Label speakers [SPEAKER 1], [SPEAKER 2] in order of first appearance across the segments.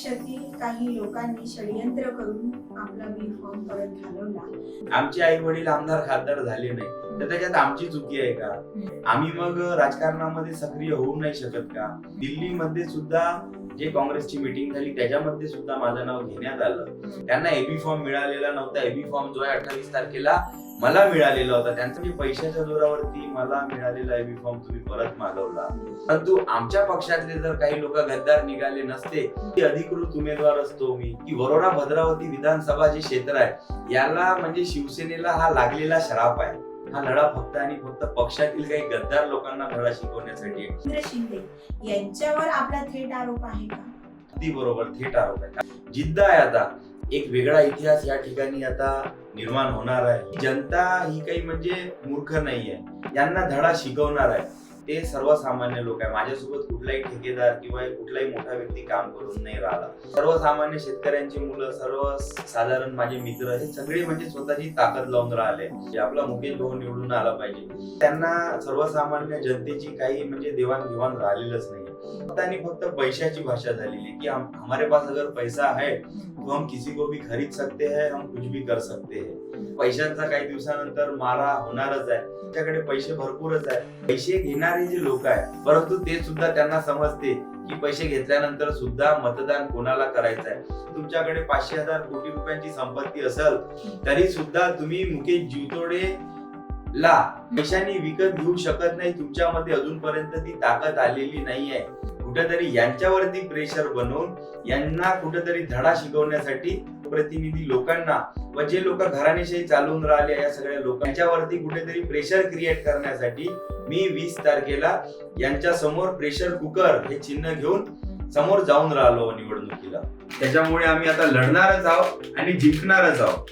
[SPEAKER 1] पक्षातील काही लोकांनी षडयंत्र करून आपला बी फॉर्म परत घालवला.
[SPEAKER 2] आमचे आई वडील आमदार खासदार झाले नाही तर त्याच्यात आमची चुकी आहे का? आम्ही मग राजकारणामध्ये सक्रिय होऊ नाही शकत का? दिल्लीमध्ये सुद्धा जे काँग्रेसची मीटिंग झाली त्याच्यामध्ये सुद्धा माझं नाव घेण्यात आलं. त्यांना एबी फॉर्म मिळालेला नव्हता. एबी फॉर्म जो आहे 28 तारखेला मला मिळालेला होता. त्यांचा मी पैशाच्या जोरावरती मला मिळालेला एबी फॉर्म तुम्ही परत मागवला. परंतु आमच्या पक्षातले जर काही लोक गद्दार निघाले नसते, की अधिकृत उमेदवार असतो मी, की वरोरा भद्रावती विधानसभा जे क्षेत्र आहे याला म्हणजे शिवसेनेला हा लागलेला श्राप आहे. हा लढा फक्त आणि फक्त पक्षातील काही गद्दार लोकांना धडा शिकवण्यासाठी आहे.
[SPEAKER 1] रवींद्र शिंदे यांच्यावर आपला थेट आरोप आहे का?
[SPEAKER 2] अगदी बरोबर, थेट आरोप आहे. जिद्द आहे. आता एक वेगळा इतिहास या ठिकाणी आता निर्माण होणार आहे. जनता ही काही म्हणजे मूर्ख नाहीये, यांना धडा शिकवणार आहे. ते सर्वसामान्य लोक आहे. माझ्यासोबत कुठलाही ठेकेदार किंवा कुठलाही मोठा व्यक्ती काम करून नाही राहिला. सर्वसामान्य शेतकऱ्यांची मुलं, सर्व साधारण माझे मित्र हे सगळे म्हणजे स्वतःची ताकद लावून राहिले. आपला मुकेश भाऊ निवडून आला पाहिजे. त्यांना सर्वसामान्य जनतेची काही म्हणजे देवाणघेवाण राहिलेलंच नाही. फक्त आणि फक्त पैशाची भाषा झालेली की हमारे पास अगर पैसा है तो हम किसी को भी खरीद सकते हैं, हम कुछ भी कर सकते हैं. पैशांचा काही दिवसानंतर मारा होणारच आहे. तुमच्याकडे पैसे भरपूरच आहे. पैसे घेणारे जे लोक आहेत, परंतु ते सुद्धा त्यांना समजते की पैसे घेतल्यानंतर सुद्धा मतदान कोणाला करायचं आहे. तुमच्याकडे 500,000 कोटी रुपयांची संपत्ती असेल तरी सुद्धा तुम्ही मुकेश जीवतोडे ला पैशांनी विकत घेऊ शकत नाही. तुमच्यामध्ये अजूनपर्यंत ती ताकद आलेली नाहीये. कुठेतरी यांच्यावरती प्रेशर बनवून यांना कुठेतरी धडा शिकवण्यासाठी प्रतिनिधी लोकांना व जे लोक घराणेशाही चालवून राहिले या सगळ्या लोकांच्यावरती कुठेतरी प्रेशर क्रिएट करण्यासाठी मी 20 तारखेला यांच्या समोर प्रेशर कुकर हे चिन्ह घेऊन समोर जाऊन राहिलो निवडणुकीला. त्याच्यामुळे आम्ही आता लढणारच आहोत आणि जिंकणारच आहोत.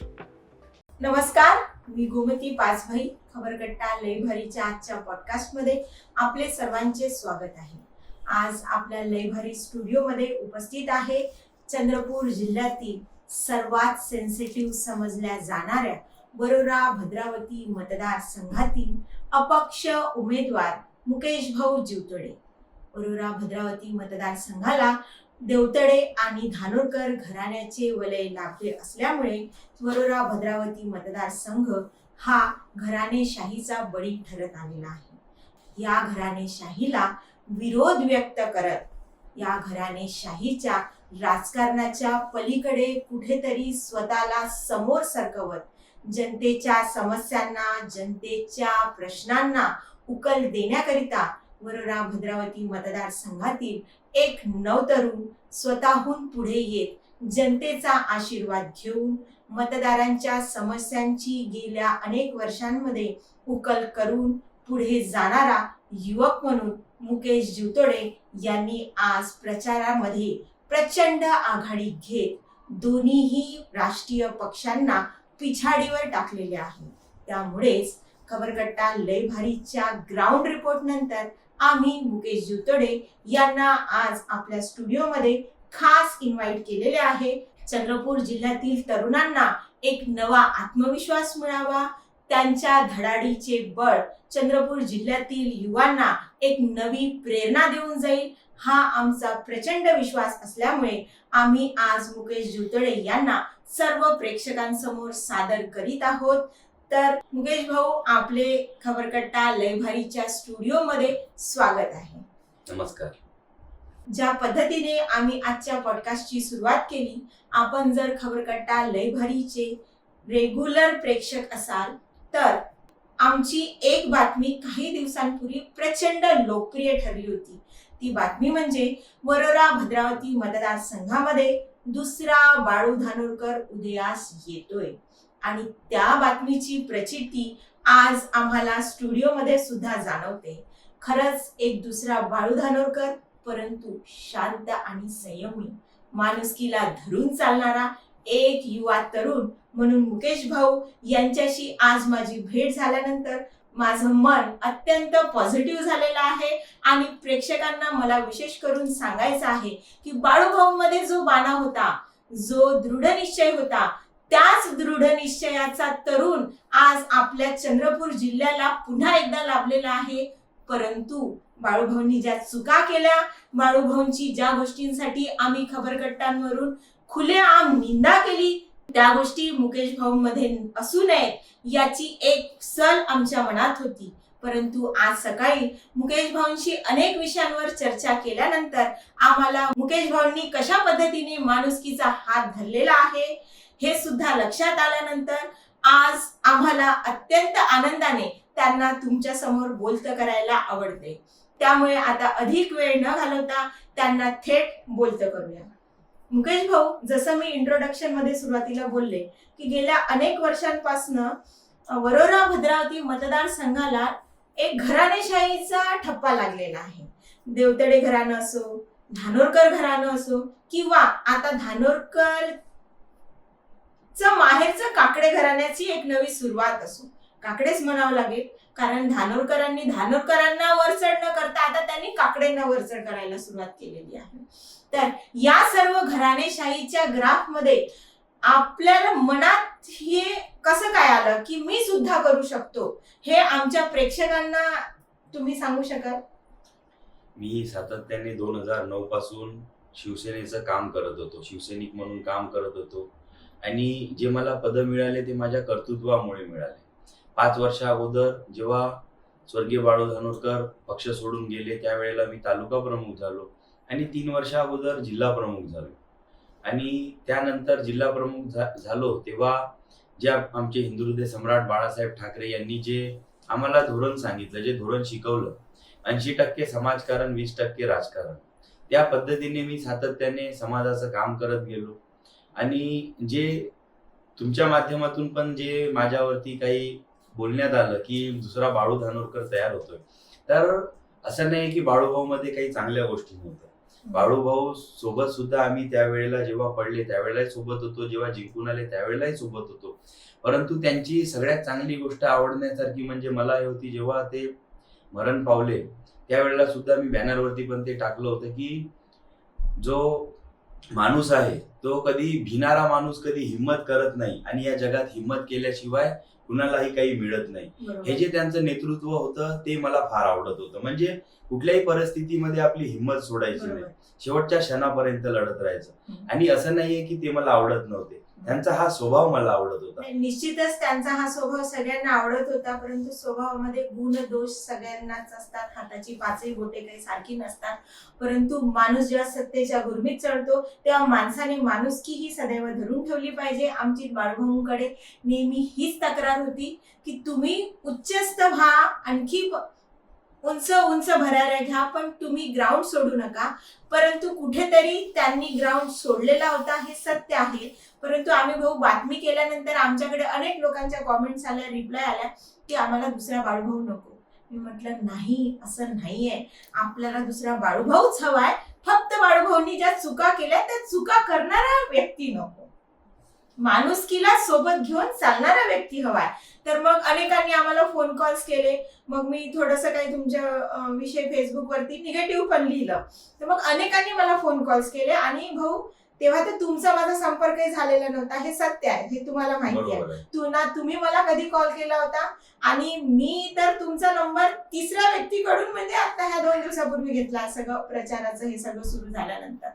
[SPEAKER 1] नमस्कार, मी गोमती पाचभाई. खबरकट्टा लय भारीच्या आजच्या पॉडकास्ट मध्ये आपले सर्वांचे स्वागत आहे. आज आपल्या लय भारी स्टुडिओ मध्ये उपस्थित आहे चंद्रपूर जिल्ह्यातील सर्वात सेन्सिटिव्ह समजल्या जाणाऱ्या वरोरा भद्रावती मतदारसंघातील अपक्ष उमेदवार मुकेश भाऊ जीवतोडे. वरोरा भद्रावती मतदारसंघाला देवतडे आणि धानोरकर घराण्याचे वलय लाभले असल्यामुळे वरोरा भद्रावती मतदारसंघ हा घराणेशाहीचा बळी ठरत आलेला आहे. या घराणेशाहीला विरोध व्यक्त करत या घराणेशाहीच्या राजकारणाच्या पलीकडे कुठेतरी स्वतःला समोर सरकवत जनतेच्या समस्यांना, जनतेच्या प्रश्नांना उकल देण्याकरिता वरोरा भद्रावती मतदारसंघातील एक नवतरुण स्वतःहून पुढे येत जनतेचा आशीर्वाद घेऊन मतदारांच्या समस्यांची गेल्या अनेक वर्षांमध्ये उकल करून पुढे जाणारा युवक म्हणून मुकेश जीवतोडे यांनी आज प्रचारामध्ये प्रचंड आघाडी घेत दोन्हीही राष्ट्रीय पक्षांना पिछाडीवर टाकलेले आहे. त्यामुळेच खबरकट्टा लय भारीच्या ग्राउंड रिपोर्ट नंतर आम्ही मुकेश जीवतोडे यांना आज आपल्या स्टुडिओमध्ये खास इन्व्हाइट केलेले आहे. चंद्रपूर जिल्ह्यातील तरुणांना एक नवा आत्मविश्वास मिळावा, त्यांच्या धडाडीचे बळ चंद्रपूर जिल्ह्यातील युवांना एक नवी प्रेरणा देऊन जाईल हा आमचा प्रचंड विश्वास असल्यामुळे आम्ही आज मुकेश जीवतोडे यांना सर्व प्रेक्षकांसमोर सादर करीत आहोत. तर मुकेश भाऊ, आपले खबरकट्टा लय भारीच्या स्टुडिओ मध्ये स्वागत आहे.
[SPEAKER 2] नमस्कार.
[SPEAKER 1] ज्या पद्धतीने आम्ही आजच्या पॉडकास्टची सुरुवात केली, आपण जर खबरकट्टा लय भारीचे रेग्युलर प्रेक्षक असाल तर आमची एक बातमी काही दिवसांपूर्वी प्रचंड लोकप्रिय ठरली होती. ती बातमी म्हणजे वरोरा भद्रावती मतदारसंघामध्ये दुसरा बाळू धानोरकर उदयास येतोय आणि त्या बातमीची प्रचिती आज आम्हाला स्टुडिओमध्ये सुद्धा जाणवते. खरंच एक दुसरा बाळू धानोरकर, परंतु शांत आणि संयमी, माणुसकीला धरून चालणारा एक युवा तरुण म्हणून मुकेश भाऊ यांच्याशी आज माझी भेट झाल्यानंतर माझं मन अत्यंत पॉझिटिव्ह झालेलं आहे आणि प्रेक्षकांना मला विशेष करून सांगायचं आहे की बाळूभाऊ मध्ये जो बाणा होता, जो दृढ निश्चय होता, त्याच दृढ निश्चयाचा तरुण आज आपल्या चंद्रपूर जिल्ह्याला पुन्हा एकदा लाभलेला आहे. परंतु बाळूभाऊंनी ज्या चुका केल्या, बाळूभाऊंची ज्या गोष्टींसाठी आम्ही खबरकट्टांवरून खुलेआम निंदा केली, त्या गोष्टी मुकेश भाऊंमध्ये असू नयेत याची एक सल आमच्या मनात होती. परंतु आज सकाळी मुकेश भाऊंशी अनेक विषयांवर चर्चा केल्यानंतर आम्हाला मुकेश भाऊंनी कशा पद्धतीने माणुसकीचा हात धरलेला आहे हे सुद्धा लक्षात आल्यानंतर आज आम्हाला अत्यंत आनंदाने त्यांना तुमच्या समोर बोलतं करायला आवडते. त्यामुळे आता अधिक वेळ न घालवता त्यांना थेट बोलतं करूया. मुकेश भाऊ, जसं मी इंट्रोडक्शन मध्ये सुरुवातीला बोलले की गेल्या अनेक वर्षांपासनं वरोरा भद्रावती मतदारसंघाला एक घराणेशाहीचा ठप्पा लागलेला आहे. देवतडे घराणं असो, धानोरकर घराणं असो किंवा आता धानोरकर माहेरचं काकडे घराण्याची एक नवी सुरुवात असो, काकडेच म्हणावं लागेल, कारण धानोरकरांनी धानोरकरांना वरचढ न करता आता त्यांनी काकडेंना वरचढ करायला सुरुवात केलेली आहे. तर या सर्व घराणेशाहीच्या ग्राफ मध्ये आपल्याला मनात हे कसं काय आलं की मी सुद्धा करू शकतो, हे आमच्या प्रेक्षकांना तुम्ही सांगू शकाल?
[SPEAKER 2] मी सातत्याने 2009 पासून शिवसेनेचं काम करत होतो, शिवसैनिक म्हणून काम करत होतो आणि जे मला पद मिळाले ते माझ्या कर्तृत्वामुळे मिळाले. 5 वर्षा अगोदर जेव्हा स्वर्गीय बाळू धानोरकर पक्ष सोडून गेले त्यावेळेला मी तालुका प्रमुख झालो आणि 3 वर्षा अगोदर जिल्हा प्रमुख झालो आणि त्यानंतर जिल्हा प्रमुख झालो तेव्हा जे आमचे हिंदुहृदय सम्राट बाळासाहेब ठाकरे यांनी जे आम्हाला धोरण सांगितलं, जे धोरण शिकवलं, 80% समाजकारण 20% राजकारण, त्या पद्धतीने मी सातत्याने समाजाचं काम करत गेलो. आणि जे तुमच्या माध्यमातून पण जे माझ्यावरती काही बोलण्यात आलं की दुसरा बाळू धानोरकर तयार होतोय, तर असं नाही की बाळूभाऊ मध्ये काही चांगल्या गोष्टी नव्हत्या. बाळूभाऊ सोबत सुद्धा आम्ही त्यावेळेला जेव्हा पडले त्यावेळेलाही सोबत होतो, जेव्हा जिंकून आले त्यावेळेलाही सोबत होतो. परंतु त्यांची सगळ्यात चांगली गोष्ट आवडण्यासारखी म्हणजे मला हे होती, जेव्हा ते मरण पावले त्यावेळेला सुद्धा मी बॅनरवरती पण ते टाकलं होतं की जो माणूस आहे तो कधी भिणारा माणूस कधी हिम्मत करत नाही आणि या जगात हिम्मत केल्याशिवाय कुणालाही काही मिळत नाही. हे जे त्यांचं नेतृत्व होतं ते मला फार आवडत होतं. म्हणजे कुठल्याही परिस्थितीमध्ये आपली हिम्मत सोडायची नाही, शेवटच्या क्षणापर्यंत लढत राहायचं. आणि असं नाहीये की ते मला आवडत नव्हते, त्यांचा हा स्वभाव मला आवडत होता.
[SPEAKER 1] निश्चितच त्यांचा हा स्वभाव सगळ्यांना आवडत होता, परंतु स्वभावामध्ये गुण दोष सगळ्यांनाच असतात, हाताची पाचही बोटे काही सारखी नसतात. परंतु माणूस जेव्हा सत्तेच्या गुरमीत चढतो तेव्हा माणसाने माणुसकी ही सदैव धरून ठेवली पाहिजे. आमची बाळूभाऊंकडे नेहमी हीच तक्रार होती की तुम्ही उच्चस्थ व्हा, आणखी उंच उंच भराऱ्या घ्या, पण तुम्ही ग्राउंड सोडू नका. परंतु कुठेतरी त्यांनी ग्राउंड सोडलेला होता हे सत्य आहे. परंतु आम्ही भाऊ बातमी केल्यानंतर आमच्याकडे अनेक लोकांच्या कॉमेंट्स आल्या, रिप्लाय आल्या की आम्हाला दुसरा बाळूभाऊ नको. मी म्हटलं नाही, असं नाहीये, आपल्याला दुसरा बाळूभाऊच हवाय. फक्त बाळूभाऊंनी ज्या चुका केल्या त्या चुका करणारा व्यक्ती नको, माणुसकीला सोबत घेऊन चालणारा व्यक्ती हवाय. तर मग अनेकांनी आम्हाला फोन कॉल्स केले. मग मी थोडंसं काही तुमच्या विषयी फेसबुकवरती निगेटिव्ह पण लिहिलं. तर मग अनेकांनी मला फोन कॉल्स केले आणि भाऊ तेव्हा तर तुमचा माझा संपर्कही झालेला नव्हता, हे सत्य आहे, हे तुम्हाला माहिती आहे. तुम्ही मला कधी कॉल केला होता आणि मी तर तुमचा नंबर तिसऱ्या व्यक्तीकडून म्हणजे आता ह्या 2 दिवसापूर्वी घेतला, सगळं प्रचाराचं हे सगळं सुरू झाल्यानंतर.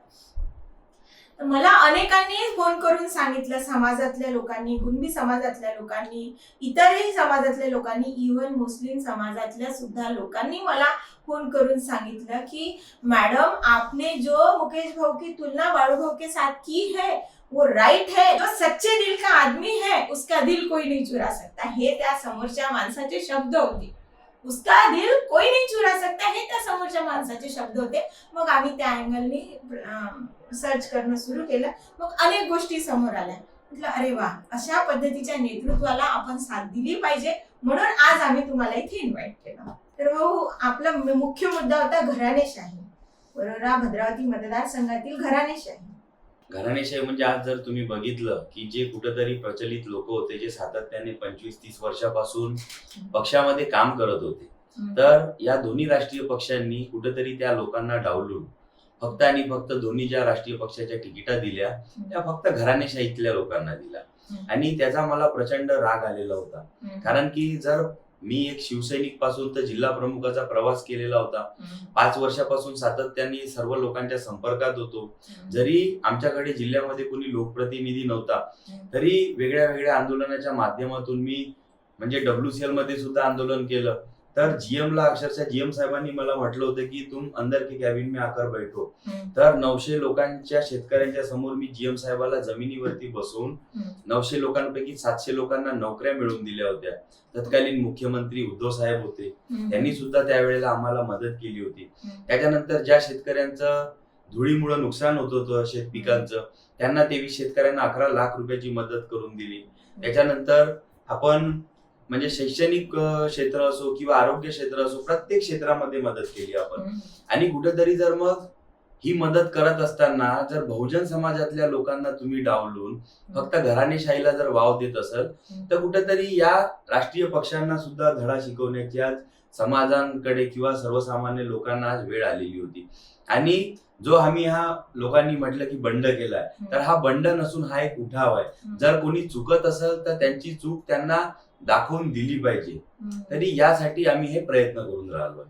[SPEAKER 1] मला अनेकांनी फोन करून सांगितलं, समाजातल्या लोकांनी, कुणबी समाजातल्या लोकांनी, इतरही समाजातल्या लोकांनी, इव्हन मुस्लिम समाजातल्या सुद्धा लोकांनी मला फोन करून सांगितलं की मैडम आपने जो मुकेश भाऊ की तुलना बाळू भाऊ के साथ की है वो राइट है, जो सच्चे दिल का आदमी है उसका दिल कोई नहीं चुरा सकता. हे त्या समोरच्या माणसाचे शब्द होते. उसका दिल कोई नहीं चुरा सकता, हे त्या समोरच्या माणसाचे शब्द होते. मग आम्ही त्या अँगलनी सर्च करणं सुरू केलं. मग अनेक गोष्टी समोर आल्या. म्हटलं अरे वा, अशा पद्धतीच्या नेतृत्वाला आपण साथ दिली पाहिजे, म्हणून आज आम्ही तुम्हाला इथे इन्व्हाइट केलं. तर भाऊ, आपला मुख्य मुद्दा होता घराणेशाही, वरोरा भद्रावती मतदारसंघातील घराणेशाही.
[SPEAKER 2] घराणेशाही म्हणजे आज जर तुम्ही बघितलं की जे कुठेतरी प्रचलित लोक होते, जे सातत्याने 25-30 वर्षापासून पक्षामध्ये काम करत होते, तर या दोन्ही राष्ट्रीय पक्षांनी कुठेतरी त्या लोकांना डावलून फक्त आणि फक्त दोन्ही ज्या राष्ट्रीय पक्षाच्या तिकिटा दिल्या त्या फक्त घराणेशाहीतल्या लोकांना दिल्या. आणि त्याचा मला प्रचंड राग आलेला होता. कारण की जर मी एक शिवसैनिक पासून तर जिल्हा प्रमुखाचा प्रवास केलेला होता. 5 वर्षापासून सातत्याने सर्व लोकांच्या संपर्कात होतो. जरी आमच्याकडे जिल्ह्यामध्ये कोणी लोकप्रतिनिधी नव्हता तरी वेगळ्या वेगळ्या आंदोलनाच्या माध्यमातून मी म्हणजे WCL मध्ये सुद्धा आंदोलन केलं. तर GM ला अक्षरशः GM साहेबांनी मला म्हटलं होतं की तुम अंदर के कॅबिन में आकर बैठो. तर 900 लोकांच्या शेतकऱ्यांच्या समोर मी GM साहेबाला जमिनीवरती बसवून 900 लोकांपैकी 700 लोकांना नोकऱ्या मिळवून दिल्या होत्या. तत्कालीन मुख्यमंत्री उद्धव साहेब होते, त्यांनी सुद्धा त्यावेळेला आम्हाला मदत केली होती. त्याच्यानंतर ज्या शेतकऱ्यांचं धुळीमुळे नुकसान होत होतं शेत पिकांचं, त्यांना 23 शेतकऱ्यांना 11 लाख रुपयाची मदत करून दिली. त्याच्यानंतर आपण म्हणजे शैक्षणिक क्षेत्र असो किंवा आरोग्य क्षेत्र असो, प्रत्येक क्षेत्रामध्ये मदत केली आपण. आणि कुठेतरी जर मग ही मदत करत असताना जर बहुजन समाजातल्या लोकांना तुम्ही डावलून फक्त घराणेशाहीला जर वाव देत असाल तर कुठेतरी या राष्ट्रीय पक्षांना सुद्धा धडा शिकवण्याची आज समाजांकडे किंवा सर्वसामान्य लोकांना आज वेळ आलेली होती. आणि जो आम्ही हा लोकांनी म्हटलं की बंड केलाय, तर हा बंड नसून हा एक उठाव आहे. जर कोणी चुकत असेल तर त्यांची चूक त्यांना दाखवून दिली पाहिजे. तरी यासाठी आम्ही हे प्रयत्न करून राहिलोय.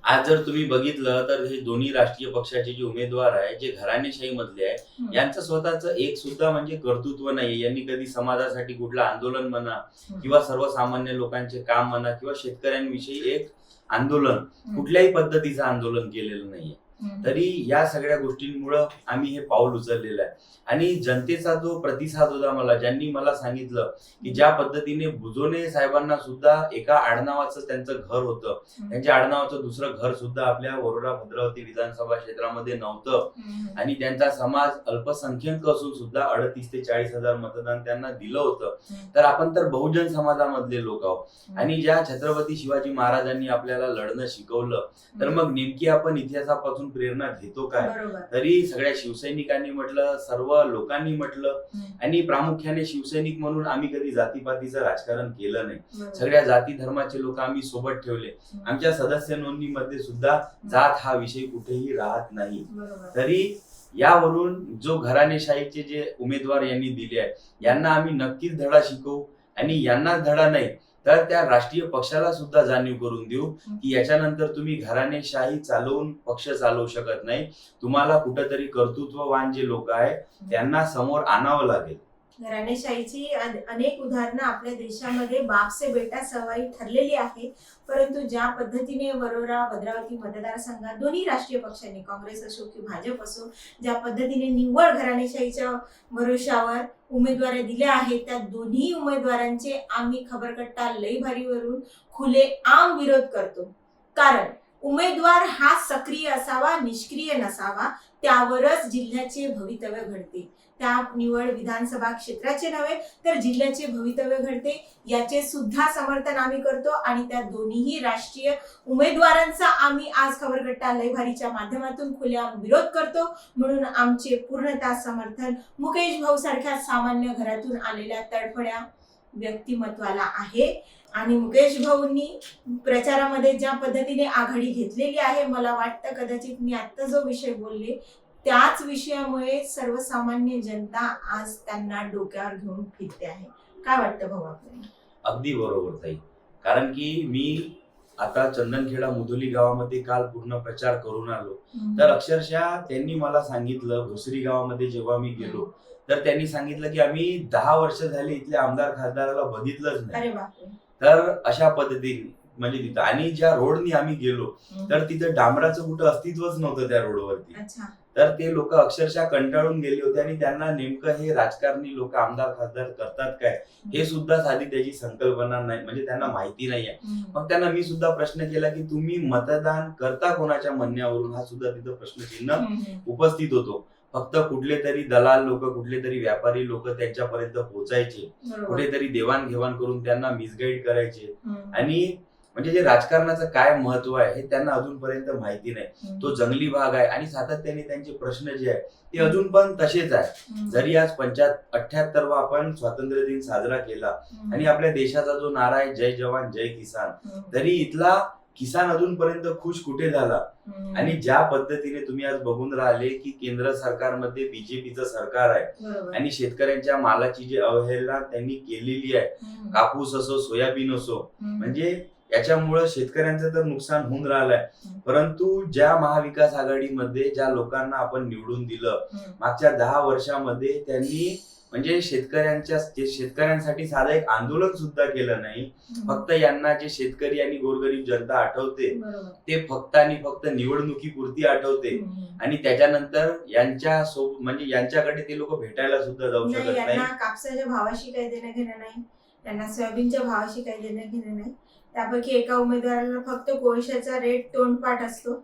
[SPEAKER 2] आज जर तुम्ही बघितलं तर हे दोन्ही राष्ट्रीय पक्षाचे जे उमेदवार आहे, जे घराणेशाही मधले आहे, यांचं स्वतःच एक सुद्धा म्हणजे कर्तृत्व नाही. यांनी कधी समाजासाठी कुठलं आंदोलन म्हणा किंवा सर्वसामान्य लोकांचे काम म्हणा किंवा शेतकऱ्यांविषयी एक आंदोलन, कुठल्याही पद्धतीचं आंदोलन केलेलं नाहीये. तरी या सगळ्या गोष्टींमुळं आम्ही हे पाऊल उचललेलं आहे. आणि जनतेचा जो प्रतिसाद होता मला, ज्यांनी मला सांगितलं की ज्या पद्धतीने बुजोने साहेबांना सुद्धा एका आडनावाचं त्यांचं घर होतं, त्यांच्या आडनावाचं दुसरं घर सुद्धा आपल्या वरोरा भद्रावती विधानसभा क्षेत्रामध्ये नव्हतं आणि त्यांचा समाज अल्पसंख्याक असून सुद्धा 38 ते 40 हजार मतदान त्यांना दिलं होतं. तर आपण तर बहुजन समाजामधले लोक आहोत आणि ज्या छत्रपती शिवाजी महाराजांनी आपल्याला लढणं शिकवलं, तर मग नेमकी आपण इतिहासापासून प्रेरणा घेतो काय? तरी सगळ्या शिवसैनिकांनी म्हटलं, सर्व लोकांनी म्हटलं, आणि प्रामुख्याने शिवसैनिक म्हणून आम्ही कधी जातीपातीचं राजकारण केलं नाही. सगळ्या जाती धर्माचे लोक आम्ही सोबत ठेवले. आमच्या सदस्य नोंदणीमध्ये सुद्धा जात हा विषय कुठेही राहत नाही. तरी यावरून जो घराणेशाहीचे जे उमेदवार यांनी दिले आहे, यांना आम्ही नक्कीच धडा शिकवू आणि यांनाच धडा नाही तर त्या राष्ट्रीय पक्षाला सुद्धा जाणीव करून देऊ की याच्यानंतर तुम्ही घराणेशाही चालवून पक्ष चालवू शकत नाही. तुम्हाला कुठेतरी कर्तृत्ववान जे लोक आहेत त्यांना समोर आणावं लागेल.
[SPEAKER 1] घराणेशाहीची अनेक उदाहरणं आपल्या देशामध्ये बाप से बेटा सवाई ठरलेली आहे. परंतु ज्या पद्धतीने वरोरा भद्रावती मतदारसंघात दोन्ही राष्ट्रीय पक्षांनी, काँग्रेस असो की भाजप असो, ज्या पद्धतीने निव्वळ घराणेशाहीच्या भरोशावर उमेदवार दिल्या आहेत, त्या दोन्ही उमेदवारांचे आम्ही खबरकट्टा लई भारीवरून खुलेआम विरोध करतो. कारण उमेदवार हा सक्रिय असावा, निष्क्रिय नसावा. त्यावरच जिल्ह्याचे भवितव्य घडते. त्या निवड विधानसभा क्षेत्राचे नव्हे तर जिल्ह्याचे भवितव्य घडते. याचे सुद्धा समर्थन आम्ही करतो आणि त्या दोन्ही राष्ट्रीय उमेदवारांचा आम्ही आज खबरकट्टा लई भारीच्या माध्यमातून खुलेआम विरोध करतो. म्हणून आमचे पूर्णतः समर्थन मुकेश भाऊ सारख्या सामान्य घरातून आलेल्या तडफड्या व्यक्तिमत्वाला आहे. आणि मुकेश भाऊंनी प्रचारामध्ये ज्या पद्धतीने आघाडी घेतलेली आहे, मला वाटतं कदाचित मी आता जो विषय बोलले त्याच विषयामुळे सर्वसामान्य जनता आज त्यांना डोक्यावर घेऊन फिरते आहे. काय वाटतं भाऊ आपल्याला?
[SPEAKER 2] अगदी बरोबर ताई. कारण की मी आता चंदनखेडा मुधोली गावामध्ये काल पूर्ण प्रचार करून आलो. तर अक्षरशः त्यांनी मला सांगितलं, भोसरी गावामध्ये जेव्हा मी गेलो तर त्यांनी सांगितलं की आम्ही 10 वर्ष झाली इथल्या आमदार खासदाराला बघितलंच नाही.
[SPEAKER 1] अरे बापरे.
[SPEAKER 2] तर अशा पद्धतीने म्हणजे तिथं, आणि ज्या रोडनी आम्ही गेलो तर तिथं डांबराचं कुठं अस्तित्वच नव्हतं त्या रोडवरती. तर ते लोक अक्षरशः कंटाळून गेले होते आणि त्यांना नेमकं हे राजकारणी लोक आमदार खासदार करतात काय हे सुद्धा साधी त्याची संकल्पना नाही, म्हणजे त्यांना माहिती नाहीये. मग त्यांना मी सुद्धा प्रश्न केला की तुम्ही मतदान करता कोणाच्या म्हणण्यावरून, हा सुद्धा तिथं प्रश्नचिन्ह उपस्थित होतो. फक्त कुठले तरी दलाल लोक, कुठले तरी व्यापारी लोक त्यांच्यापर्यंत पोहोचायचे, कुठेतरी देवाणघेवाण करून त्यांना मिसगाईड करायचे. आणि म्हणजे जे राजकारणाचं काय महत्व आहे हे त्यांना अजूनपर्यंत माहिती नाही. तो जंगली भाग आहे आणि सातत्याने त्यांचे प्रश्न जे आहेत ते अजून पण तसेच आहे. जरी आज 78वा आपण स्वातंत्र्य दिन साजरा केला आणि आपल्या देशाचा जो नारा आहे जय जवान जय किसान, तरी इथला किसान अजूनपर्यंत खुश कुठे झाला. आणि ज्या पद्धतीने तुम्ही आज बघून राहिले की केंद्र सरकारमध्ये बीजेपीचं सरकार आहे
[SPEAKER 1] बरोबर.
[SPEAKER 2] आणि शेतकऱ्यांच्या मालाची जी अवहेलना त्यांनी केलेली आहे, कापूस असो सोयाबीन असो, म्हणजे याच्यामुळं शेतकऱ्यांचं तर नुकसान होऊन राहिलंय. परंतु ज्या महाविकास आघाडीमध्ये ज्या लोकांना आपण निवडून दिलं मागच्या 10 वर्षामध्ये, त्यांनी म्हणजे शेतकऱ्यांसाठी साधं एक आंदोलन सुद्धा केलं नाही. फक्त यांना जे शेतकरी आणि गोरगरीब जनता आठवते ते फक्त आणि फक्त निवडणुकीपुरती आठवते. आणि त्याच्यानंतर म्हणजे यांच्याकडे ते लोक भेटायला सुद्धा जाऊ शकत नाही.
[SPEAKER 1] यांना कापसाच्या भावाशी काही देणं घेणं नाही, त्यांना सोयाबीनच्या भावाशी काही देणं घेणं नाही. त्यापैकी एका उमेदवाराला फक्त कोळशाचा रेट तोंडपाठ असतो,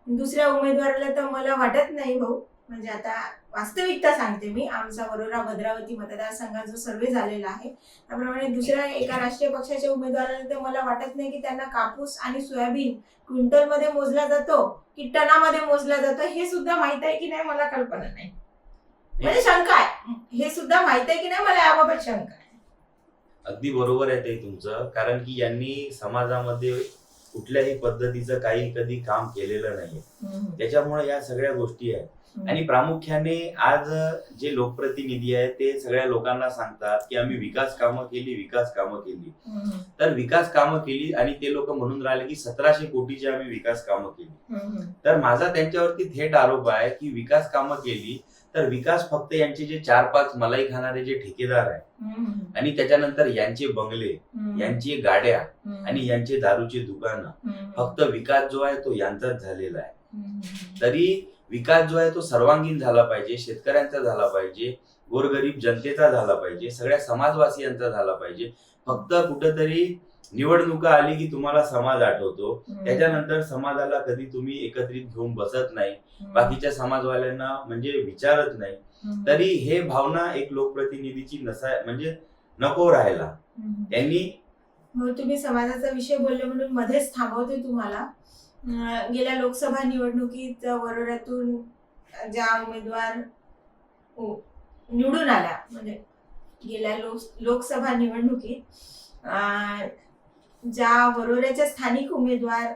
[SPEAKER 1] दुसऱ्या उमेदवाराला तर मला वाटत नाही भाऊ, म्हणजे आता वास्तविकता सांगते मी, आमचा वरोरा भद्रावती मतदारसंघात जो सर्वे झालेला आहे त्याप्रमाणे दुसऱ्या एका राष्ट्रीय पक्षाच्या उमेदवाराला तर मला वाटत नाही की त्यांना कापूस आणि सोयाबीन क्विंटल मध्ये मोजला जातो की टनामध्ये मोजला जातो हे सुद्धा माहित आहे की नाही मला कल्पना नाही, म्हणजे शंका आहे, हे सुद्धा माहित आहे की नाही मला याबाबत शंका आहे.
[SPEAKER 2] अगदी बरोबर आहे ते तुमचं, कारण की यांनी समाजामध्ये कुठल्याही पद्धतीचं काही कधी काम केलेलं नाही, त्याच्यामुळे या सगळ्या गोष्टी आहेत. आणि प्रामुख्याने आज जे लोकप्रतिनिधी आहेत ते सगळ्या लोकांना सांगतात की आम्ही विकास कामं केली. तर विकास कामं केली आणि ते लोक म्हणून राहिले की 1700 कोटीची आम्ही विकास कामं केली. तर माझा त्यांच्यावरती थेट आरोप आहे की विकास कामं केली तर विकास फक्त यांचे जे 4-5 मलाई खाणारे जे ठेकेदार आहेत आणि त्याच्यानंतर यांचे बंगले, यांची गाड्या आणि यांचे दारूचे दुकानं, फक्त विकास जो आहे तो यांचाच झालेला आहे. तरी विकास जो आहे तो सर्वांगीण झाला पाहिजे, शेतकऱ्यांचा झाला पाहिजे, गोरगरीब जनतेचा झाला पाहिजे, सगळ्या समाजवासियांचा झाला पाहिजे. फक्त कुठेतरी निवडणुका आली की तुम्हाला समाज आठवतो, त्याच्यानंतर समाजाला कधी तुम्ही एकत्रित घेऊन बसत नाही, बाकीच्या समाजवाल्यांना म्हणजे विचारत नाही. तरी हे भावना एक लोकप्रतिनिधीची म्हणजे नको राहायला. त्यांनी
[SPEAKER 1] तुम्ही समाजाचा विषय बोलले म्हणून मध्येच थांबवते तुम्हाला. गेल्या लोकसभा निवडणुकीत वरोऱ्यातून ज्या उमेदवार निवडून आल्या, म्हणजे गेल्या लोकसभा निवडणुकीत ज्या वरोऱ्याच्या स्थानिक उमेदवार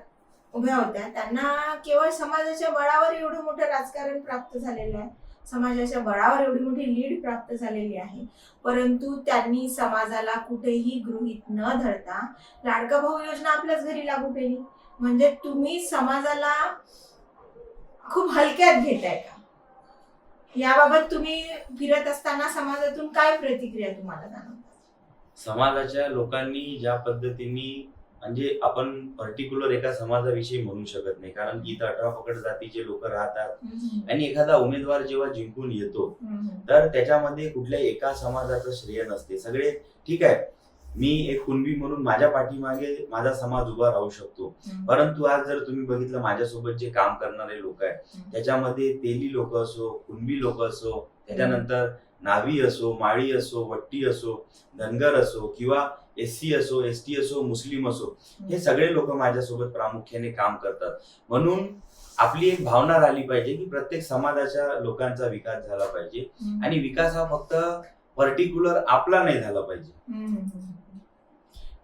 [SPEAKER 1] उभ्या होत्या त्यांना केवळ समाजाच्या बळावर एवढं मोठं राजकारण प्राप्त झालेलं आहे, समाजाच्या बळावर एवढी मोठी लीड प्राप्त झालेली आहे. परंतु त्यांनी समाजाला कुठेही गृहीत न धरता लाडका भाऊ योजना आपल्याच घरी लागू केली. म्हणजे तुम्ही समाजाला खूप हलक्यात घेताय का? याबाबत तुम्ही फिरत असताना समाजातून काय प्रतिक्रिया तुम्हाला जाणवतात?
[SPEAKER 2] समाजाच्या लोकांनी ज्या पद्धतीने, म्हणजे आपण पर्टिक्युलर एका समाजाविषयी म्हणू शकत नाही, कारण की इथं 18 पकड जातीचे लोक राहतात आणि एखादा उमेदवार जेव्हा जिंकून येतो तर त्याच्यामध्ये कुठल्याही एका समाजाचं श्रेय नसते. सगळे ठीक आहे, मी एक कुणबी म्हणून माझ्या पाठीमागे माझा समाज उभा राहू शकतो, परंतु आज जर तुम्ही बघितलं माझ्यासोबत जे काम करणारे लोक आहेत त्याच्यामध्ये तेली लोक असो, कुणबी लोक असो, त्याच्यानंतर नावी असो, माळी असो, वट्टी असो, धनगर असो किंवा SC असो, ST असो, मुस्लिम असो, हे सगळे लोक माझ्यासोबत प्रामुख्याने काम करतात. म्हणून आपली एक भावना राहिली पाहिजे की प्रत्येक समाजाच्या लोकांचा विकास झाला पाहिजे आणि विकास हा फक्त पर्टिक्युलर आपला नाही झाला पाहिजे.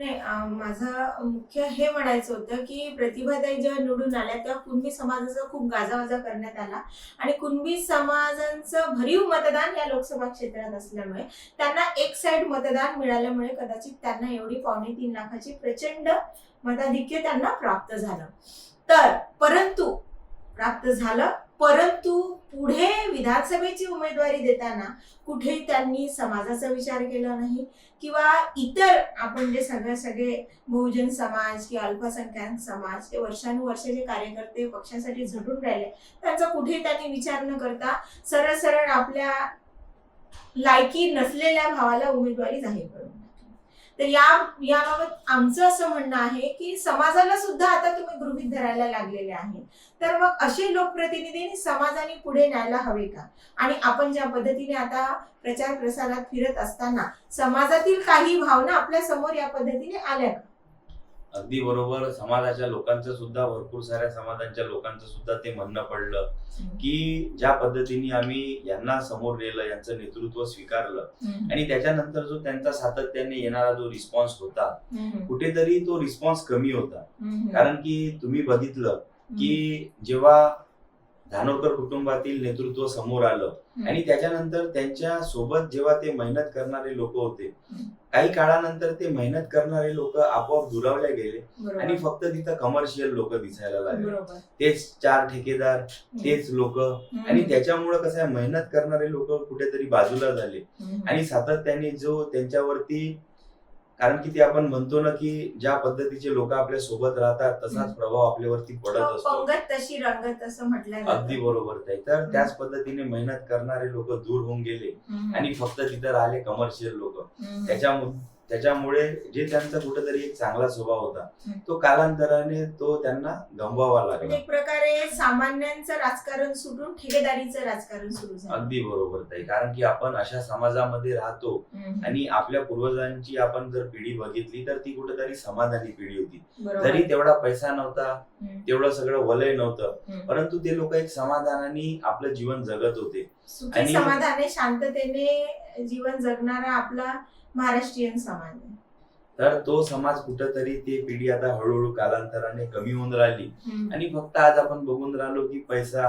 [SPEAKER 1] नाही, माझं मुख्य हे म्हणायचं होतं की प्रतिभाताई जेव्हा निवडून आल्या तेव्हा कुणबी समाजाचा खूप गाजावाजा करण्यात आला आणि कुणबी समाजांचं भरीव मतदान या लोकसभा क्षेत्रात असल्यामुळे त्यांना एक साइड मतदान मिळाल्यामुळे कदाचित त्यांना एवढी 2.25 लाखाची प्रचंड मताधिक्य त्यांना प्राप्त झालं. परंतु पुढे विधानसभेची उमेदवारी देताना कुठेही त्यांनी समाजाचा विचार केला नाही किंवा इतर आपण जे सगळे बहुजन समाज किंवा अल्पसंख्याक समाज ते वर्षानुवर्षे जे कार्यकर्ते पक्षासाठी झटून राहिले त्यांचा कुठेही त्यांनी विचार न करता सरळ आपल्या लायकी नसलेल्या भावाला उमेदवारी जाहीर करून टाकली. तर याबाबत आमचं असं म्हणणं आहे की समाजाला सुद्धा आता तुम्ही गृहीत धरायला लागलेले आहे, तर मग असे लोकप्रतिनिधी समाजाने पुढे न्यायला हवे का? आणि आपण ज्या पद्धतीने आता प्रचार प्रसारात फिरत असताना समाजातील काही भावना आपल्या समोर या पद्धतीने आल्या का?
[SPEAKER 2] अगदी बरोबर. समाजाच्या लोकांचं सुद्धा, भरपूर साऱ्या समाजांच्या लोकांचं सुद्धा ते म्हणणं पडलं की ज्या पद्धतीने आम्ही यांना समोर नेलं, यांचं नेतृत्व स्वीकारलं आणि त्याच्यानंतर जो त्यांचा सातत्याने येणारा जो रिस्पॉन्स होता, कुठेतरी तो रिस्पॉन्स कमी होता. कारण की तुम्ही बघितलं की जेव्हा धानोरकर कुटुंबातील नेतृत्व समोर आलं आणि त्याच्यानंतर त्यांच्या सोबत जेव्हा ते मेहनत करणारे लोक होते, काही काळानंतर ते मेहनत करणारे लोक आपोआप दुरावले गेले आणि फक्त तिथं कमर्शियल लोक दिसायला लागले. तेच 4 ठेकेदार, तेच लोक, आणि त्याच्यामुळे कसं आहे, मेहनत करणारे लोक कुठेतरी बाजूला झाले आणि सातत्याने जो त्यांच्यावरती, कारण की ते आपण म्हणतो ना की ज्या पद्धतीचे लोक आपल्या सोबत राहतात तसाच प्रभाव आपल्यावरती पडत असतो.
[SPEAKER 1] पंगत तशी रंगत असं म्हटलं जातं.
[SPEAKER 2] अगदी बरोबर ताई. तर त्याच पद्धतीने मेहनत करणारे लोक दूर होऊन गेले आणि फक्त तिथं राहिले कमर्शियल लोक. त्याच्यामुळे जे त्यांचा कुठेतरी एक चांगला स्वभाव होता तो कालांतराने तो त्यांना गमवावा लागला.
[SPEAKER 1] एक प्रकारे सामान्यांचं राजकारण सुटून ठेकेदारीचं राजकारण सुरू झालं.
[SPEAKER 2] अगदी बरोबर ताई. कारण की आपण अशा समाजामध्ये राहतो आणि आपल्या पूर्वजांची आपण जर पिढी बघितली तर ती कुठेतरी समाधानी पिढी होती. जरी तेवढा पैसा नव्हता, तेवढं सगळं वलय नव्हतं, परंतु ते लोक एक समाधानाने आपलं जीवन जगत होते.
[SPEAKER 1] सुखी समाधाने शांततेने जीवन जगणारा आपला महाराष्ट्रीयन समाज आहे.
[SPEAKER 2] तर तो समाज कुठेतरी ते पिढी आता हळूहळू कालांतराने कमी होऊन राहिली आणि फक्त आज आपण बघून राहिलो की पैसा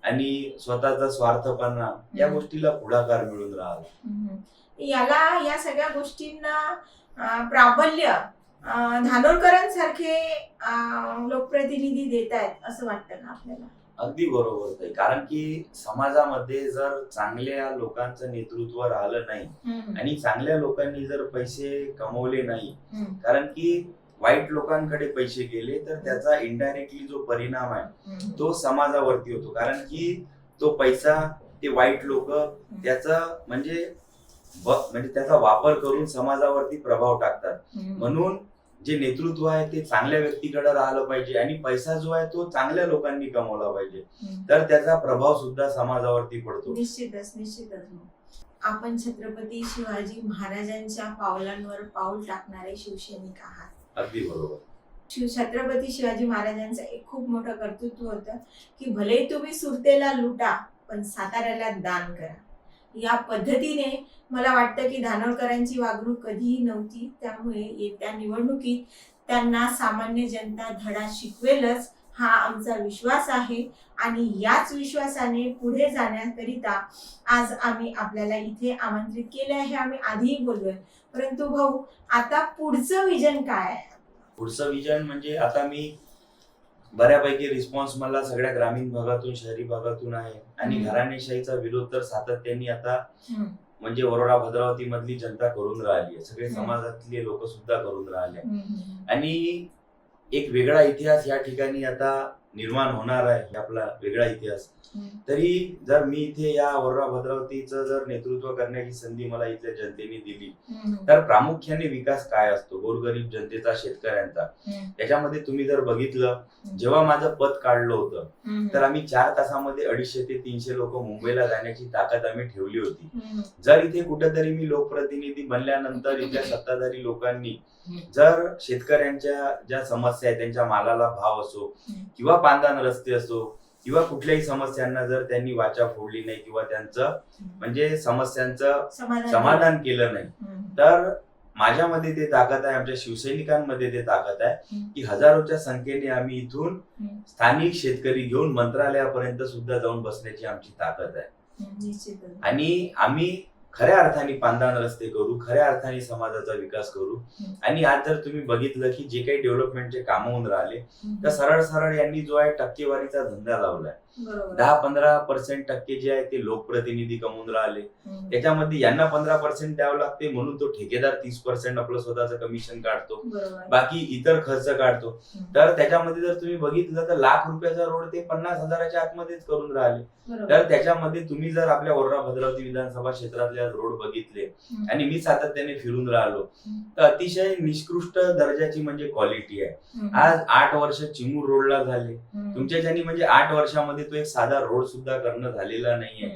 [SPEAKER 2] आणि स्वतःचा स्वार्थपणा या गोष्टीला पुढाकार मिळून राहिला.
[SPEAKER 1] या सगळ्या गोष्टींना प्राबल्य धानोरकरांसारखे लोकप्रतिनिधी देत आहेत असं वाटतं का आपल्याला?
[SPEAKER 2] अगदी बरोबर आहे. कारण की समाजामध्ये जर चांगल्या लोकांचं नेतृत्व राहिलं नाही आणि चांगल्या लोकांनी जर पैसे कमवले नाही, कारण की वाईट लोकांकडे पैसे गेले तर त्याचा इनडायरेक्टली जो परिणाम आहे तो समाजावरती होतो. कारण की तो पैसा ते वाईट लोक त्याचा म्हणजे त्याचा वापर करून समाजावरती प्रभाव टाकतात. म्हणून जे नेतृत्व आहे ते चांगल्या व्यक्तीकडे राहिलं पाहिजे आणि पैसा जो आहे तो चांगल्या लोकांनी कमवला पाहिजे, तर त्याचा प्रभाव सुद्धा समाजावरती पडतो.
[SPEAKER 1] निश्चितच. आपण छत्रपती शिवाजी महाराजांच्या पावलांवर पाऊल टाकणारे शिवसैनिक आहात.
[SPEAKER 2] अगदी बरोबर.
[SPEAKER 1] छत्रपती शिवाजी महाराजांचं एक खूप मोठं कर्तृत्व होतं की भले तुम्ही सुरतेला लुटा पण साताऱ्याला दान करा. या पद्धतीने मला वाटतं की धानोरकरांची वागणूक कधीही नव्हती. त्यामुळे येत्या निवडणुकीत त्यांना सामान्य जनता धडा शिकवेलच हा आमचा विश्वास आहे आणि याच विश्वासाने पुढे जाण्याकरिता आज आम्ही आपल्याला इथे आमंत्रित केले आहे. आम्ही आधीही बोललोय, परंतु भाऊ आता पुढचं विजन काय आहे?
[SPEAKER 2] पुढचं विजन म्हणजे आता मी बऱ्यापैकी रिस्पॉन्स मला सगळ्या ग्रामीण भागातून, शहरी भागातून आहे आणि घराणेशाहीचा विरोध तर सातत्याने आता म्हणजे वरोरा भद्रावती मधली जनता करून राहिली आहे, सगळे समाजातले लोक सुद्धा करून राहिले आणि एक वेगळा इतिहास या ठिकाणी आता निर्माण होणार आहे. आपला वेगळा इतिहास. तरी जर मी इथे या वरोरा भद्रावतीचं जर नेतृत्व करण्याची संधी मला इथल्या जनतेने दिली तर प्रामुख्याने विकास काय असतो गोरगरीब जनतेचा, शेतकऱ्यांचा. त्याच्यामध्ये तुम्ही जर बघितलं, जेव्हा माझं पद काढलं होतं तर आम्ही 4 तासामध्ये 250 ते 300 लोक मुंबईला जाण्याची ताकद आम्ही ठेवली होती. जर इथे कुठेतरी मी लोकप्रतिनिधी बनल्यानंतर इथल्या सत्ताधारी लोकांनी जर शेतकऱ्यांच्या ज्या समस्या आहेत, त्यांच्या मालाला भाव असो किंवा पांदान रस्ते असो किंवा कुठल्याही समस्यांना जर त्यांनी वाचा फोडली नाही किंवा त्यांचं म्हणजे समस्यांचं समाधान केलं नाही, तर माझ्यामध्ये ते ताकद आहे, आमच्या शिवसैनिकांमध्ये ते ताकद आहे की हजारोच्या संख्येने आम्ही इथून स्थानिक शेतकरी घेऊन मंत्रालयापर्यंत सुद्धा जाऊन बसण्याची आमची ताकद आहे आणि आम्ही खऱ्या अर्थाने पांदान रस्ते करू, खऱ्या अर्थाने समाजाचा विकास करू. आणि आज जर तुम्ही बघितलं की जे काही डेव्हलपमेंटचे काम होऊन राहिले तर सरळ यांनी जो आहे टक्केवारीचा धंदा लावलाय. 10-15% टक्के जे आहे ते लोकप्रतिनिधी कमवून राहिले. त्याच्यामध्ये यांना 15% द्यावं लागते म्हणून तो ठेकेदार 30% आपलं स्वतःचं कमिशन काढतो, बाकी इतर खर्च काढतो. तर त्याच्यामध्ये जर तुम्ही बघितलं तर ₹1,00,000 रोड ते 50,000च्या आतमध्येच करून राहिले. तर त्याच्यामध्ये तुम्ही जर आपल्या वरोरा भद्रावती विधानसभा क्षेत्रातल्या रोड बघितले आणि मी सातत्याने फिरून राहिलो तर अतिशय निकृष्ट दर्जाची म्हणजे क्वालिटी आहे. आज 8 वर्ष चिमूर रोडला झाले तुमच्या ज्यांनी, म्हणजे 8 वर्षामध्ये तो एक साधा रोड सुद्धा करणं झालेला नाहीये.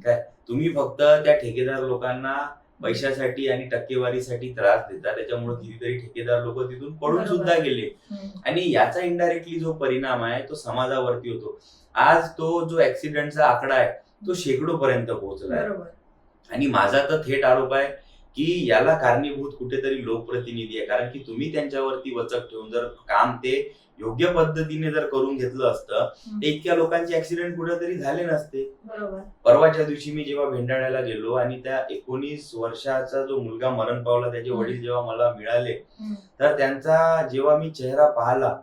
[SPEAKER 2] काय तुम्ही फक्त त्या ठेकेदार लोकांना पैशासाठी आणि टक्केवारीसाठी त्रास देतात. त्याच्यामुळे कितीतरी ठेकेदार लोक तिथून पळून सुद्धा गेले. आणि याचा इनडायरेक्टली जो परिणाम आहे तो समाजावरती होतो. आज तो जो ऍक्सिडेंटचा आकडा आहे तो शेकडो पर्यंत पोहोचलाय. आणि माझा तर थेट आरोप आहे की याला कारणीभूत कुठेतरी लोकप्रतिनिधी आहे. कारण की तुम्ही त्यांच्यावरती वचक ठेवून जर काम ते योग्य पद्धतीने जर करून घेतलं असतं तर इतक्या लोकांचे ऍक्सिडेंट कुठेतरी झाले नसते. परवाच्या दिवशी मी जेव्हा भेंडाळ्याला गेलो आणि त्या 19 वर्षाचा जो मुलगा मरण पावला त्याचे वडील जेव्हा मला मिळाले तर त्यांचा जेव्हा मी चेहरा पाहिला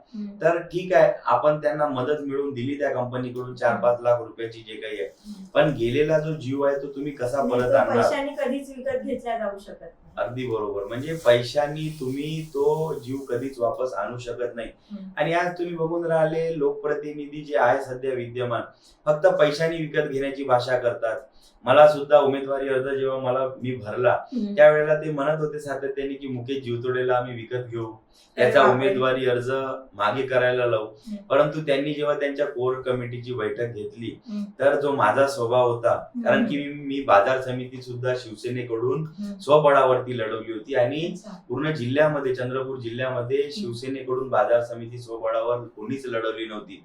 [SPEAKER 2] तर ठीक आहे, आपण त्यांना मदत मिळवून दिली त्या कंपनीकडून 4-5 लाख रुपयाची जे काही आहे, पण गेलेला जो जीव आहे तो तुम्ही कसा परत आणणार?
[SPEAKER 1] पैशाने कधीच विकत घेतला जाऊ शकत नाही.
[SPEAKER 2] अगदी बरोबर. म्हणजे पैशानी तुम्ही तो जीव कधीच वापस आणू शकत नाही. आणि आज तुम्ही बघून राहिले लोकप्रतिनिधी जे आहे सध्या विद्यमान फक्त पैशानी विकत घेण्याची भाषा करतात. मला सुद्धा उमेदवारी अर्ज जेव्हा मी भरला त्यावेळेला ते म्हणत होते सातत्याने की मुकेश जीवतोडेला आम्ही विकत घेऊ, त्याचा उमेदवारी अर्ज मागे करायला लावू. परंतु त्यांनी जेव्हा त्यांच्या कोर कमिटीची बैठक घेतली तर जो माझा स्वभाव होता, कारण की मी बाजार समिती सुद्धा शिवसेनेकडून स्वबळावरती लढवली होती आणि पूर्ण जिल्ह्यामध्ये चंद्रपूर जिल्ह्यामध्ये शिवसेनेकडून बाजार समिती स्वबळावर कोणीच लढवली नव्हती.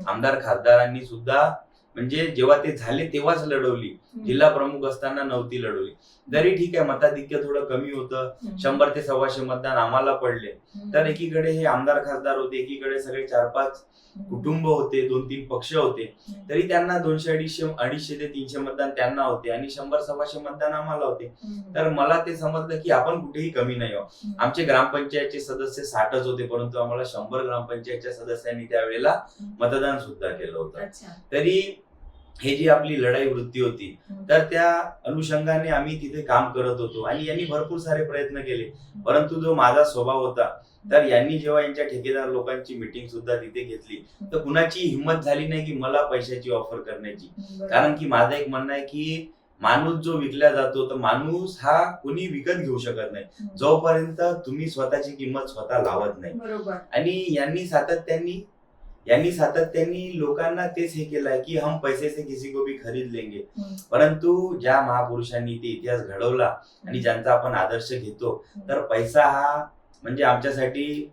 [SPEAKER 2] आमदार खासदारांनी सुद्धा म्हणजे जेव्हा ते झाले तेव्हाच लढवली, जिल्हा प्रमुख असताना नव्हती लढवली. जरी ठीक आहे मताधिक्य थोडं कमी होतं, 100 ते 125 मतदान आम्हाला पडले, तर एकीकडे हे आमदार खासदार होते, एकीकडे सगळे 4-5 कुटुंब होते, 2-3 पक्ष होते, तरी त्यांना 200-250 ते 300 मतदान त्यांना होते आणि 100-125 मतदान आम्हाला होते. तर मला ते समजलं की आपण कुठेही कमी नाही आहोत. आमचे ग्रामपंचायतचे सदस्य 60च होते, परंतु आम्हाला 100 ग्रामपंचायतच्या सदस्यांनी त्यावेळेला मतदान सुद्धा केलं होतं. तरी हे जी आपली लढाई वृत्ती होती तर त्या अनुषंगाने आम्ही तिथे काम करत होतो आणि यांनी भरपूर सारे प्रयत्न केले. परंतु जो माझा स्वभाव होता तर यांनी जेव्हा यांच्या ठेकेदार लोकांची मीटिंग सुद्धा तिथे घेतली तर कुणाची हिंमत झाली नाही की मला पैशाची ऑफर करण्याची. कारण की माझं एक म्हणणं आहे की माणूस जो विकला जातो तर माणूस हा कोणी विकत घेऊ शकत नाही जोपर्यंत तुम्ही स्वतःची किंमत स्वतः लावत नाही. आणि यांनी सातत्याने लोकांना तेच हे केलंय की हम पैसे से किसी को भी खरीद लेंगे. परंतु ज्या महापुरुषांनी ते इतिहास घडवला आणि ज्यांचा आपण आदर्श घेतो तर पैसा हा म्हणजे आमच्यासाठी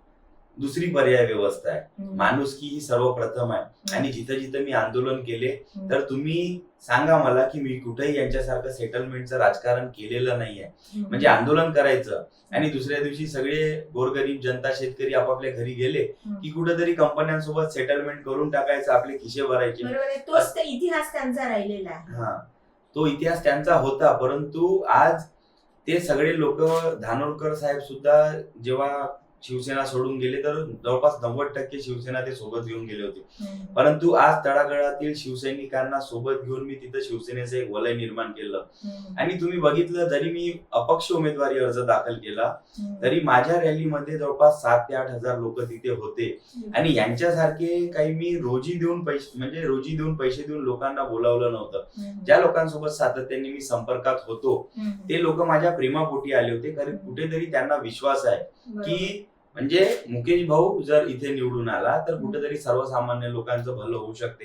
[SPEAKER 2] दुसरी पर्याय व्यवस्था आहे. माणुसकी ही सर्वप्रथम आहे. आणि जिथं जिथं मी आंदोलन केले तर तुम्ही सांगा मला की मी कुठेही यांच्यासारखं सेटलमेंटचं राजकारण केलेलं नाहीये. म्हणजे आंदोलन करायचं आणि दुसऱ्या दिवशी सगळे गोरगरीब जनता शेतकरी आपापल्या घरी गेले की कुठेतरी कंपन्यांसोबत सेटलमेंट करून टाकायचं, आपले खिशे भरायचे.
[SPEAKER 1] तोच इतिहास त्यांचा राहिलेला आहे.
[SPEAKER 2] हा, तो इतिहास त्यांचा होता. परंतु आज ते सगळे लोक, धानोरकर साहेब सुद्धा जेव्हा शिवसेना सोडून गेले तर जवळपास 90% शिवसेना ते सोबत घेऊन गेले होते. परंतु आज तळागाळातील शिवसैनिकांना सोबत घेऊन मी तिथं शिवसेनेचं एक वलय निर्माण केलं. आणि तुम्ही बघितलं जरी मी अपक्ष उमेदवारी अर्ज दाखल केला तरी माझ्या रॅलीमध्ये जवळपास 7,000 ते 8,000 लोक तिथे होते. आणि यांच्यासारखे काही मी रोजी देऊन पैसे देऊन लोकांना बोलावलं नव्हतं. ज्या लोकांसोबत सातत्याने मी संपर्कात होतो ते लोक माझ्या प्रेमापोटी आले होते. कारण कुठेतरी त्यांना विश्वास आहे की म्हणजे मुकेश भाऊ जर इथे निवडून आला तर कुठेतरी सर्वसामान्य लोकांचं भलं होऊ शकते.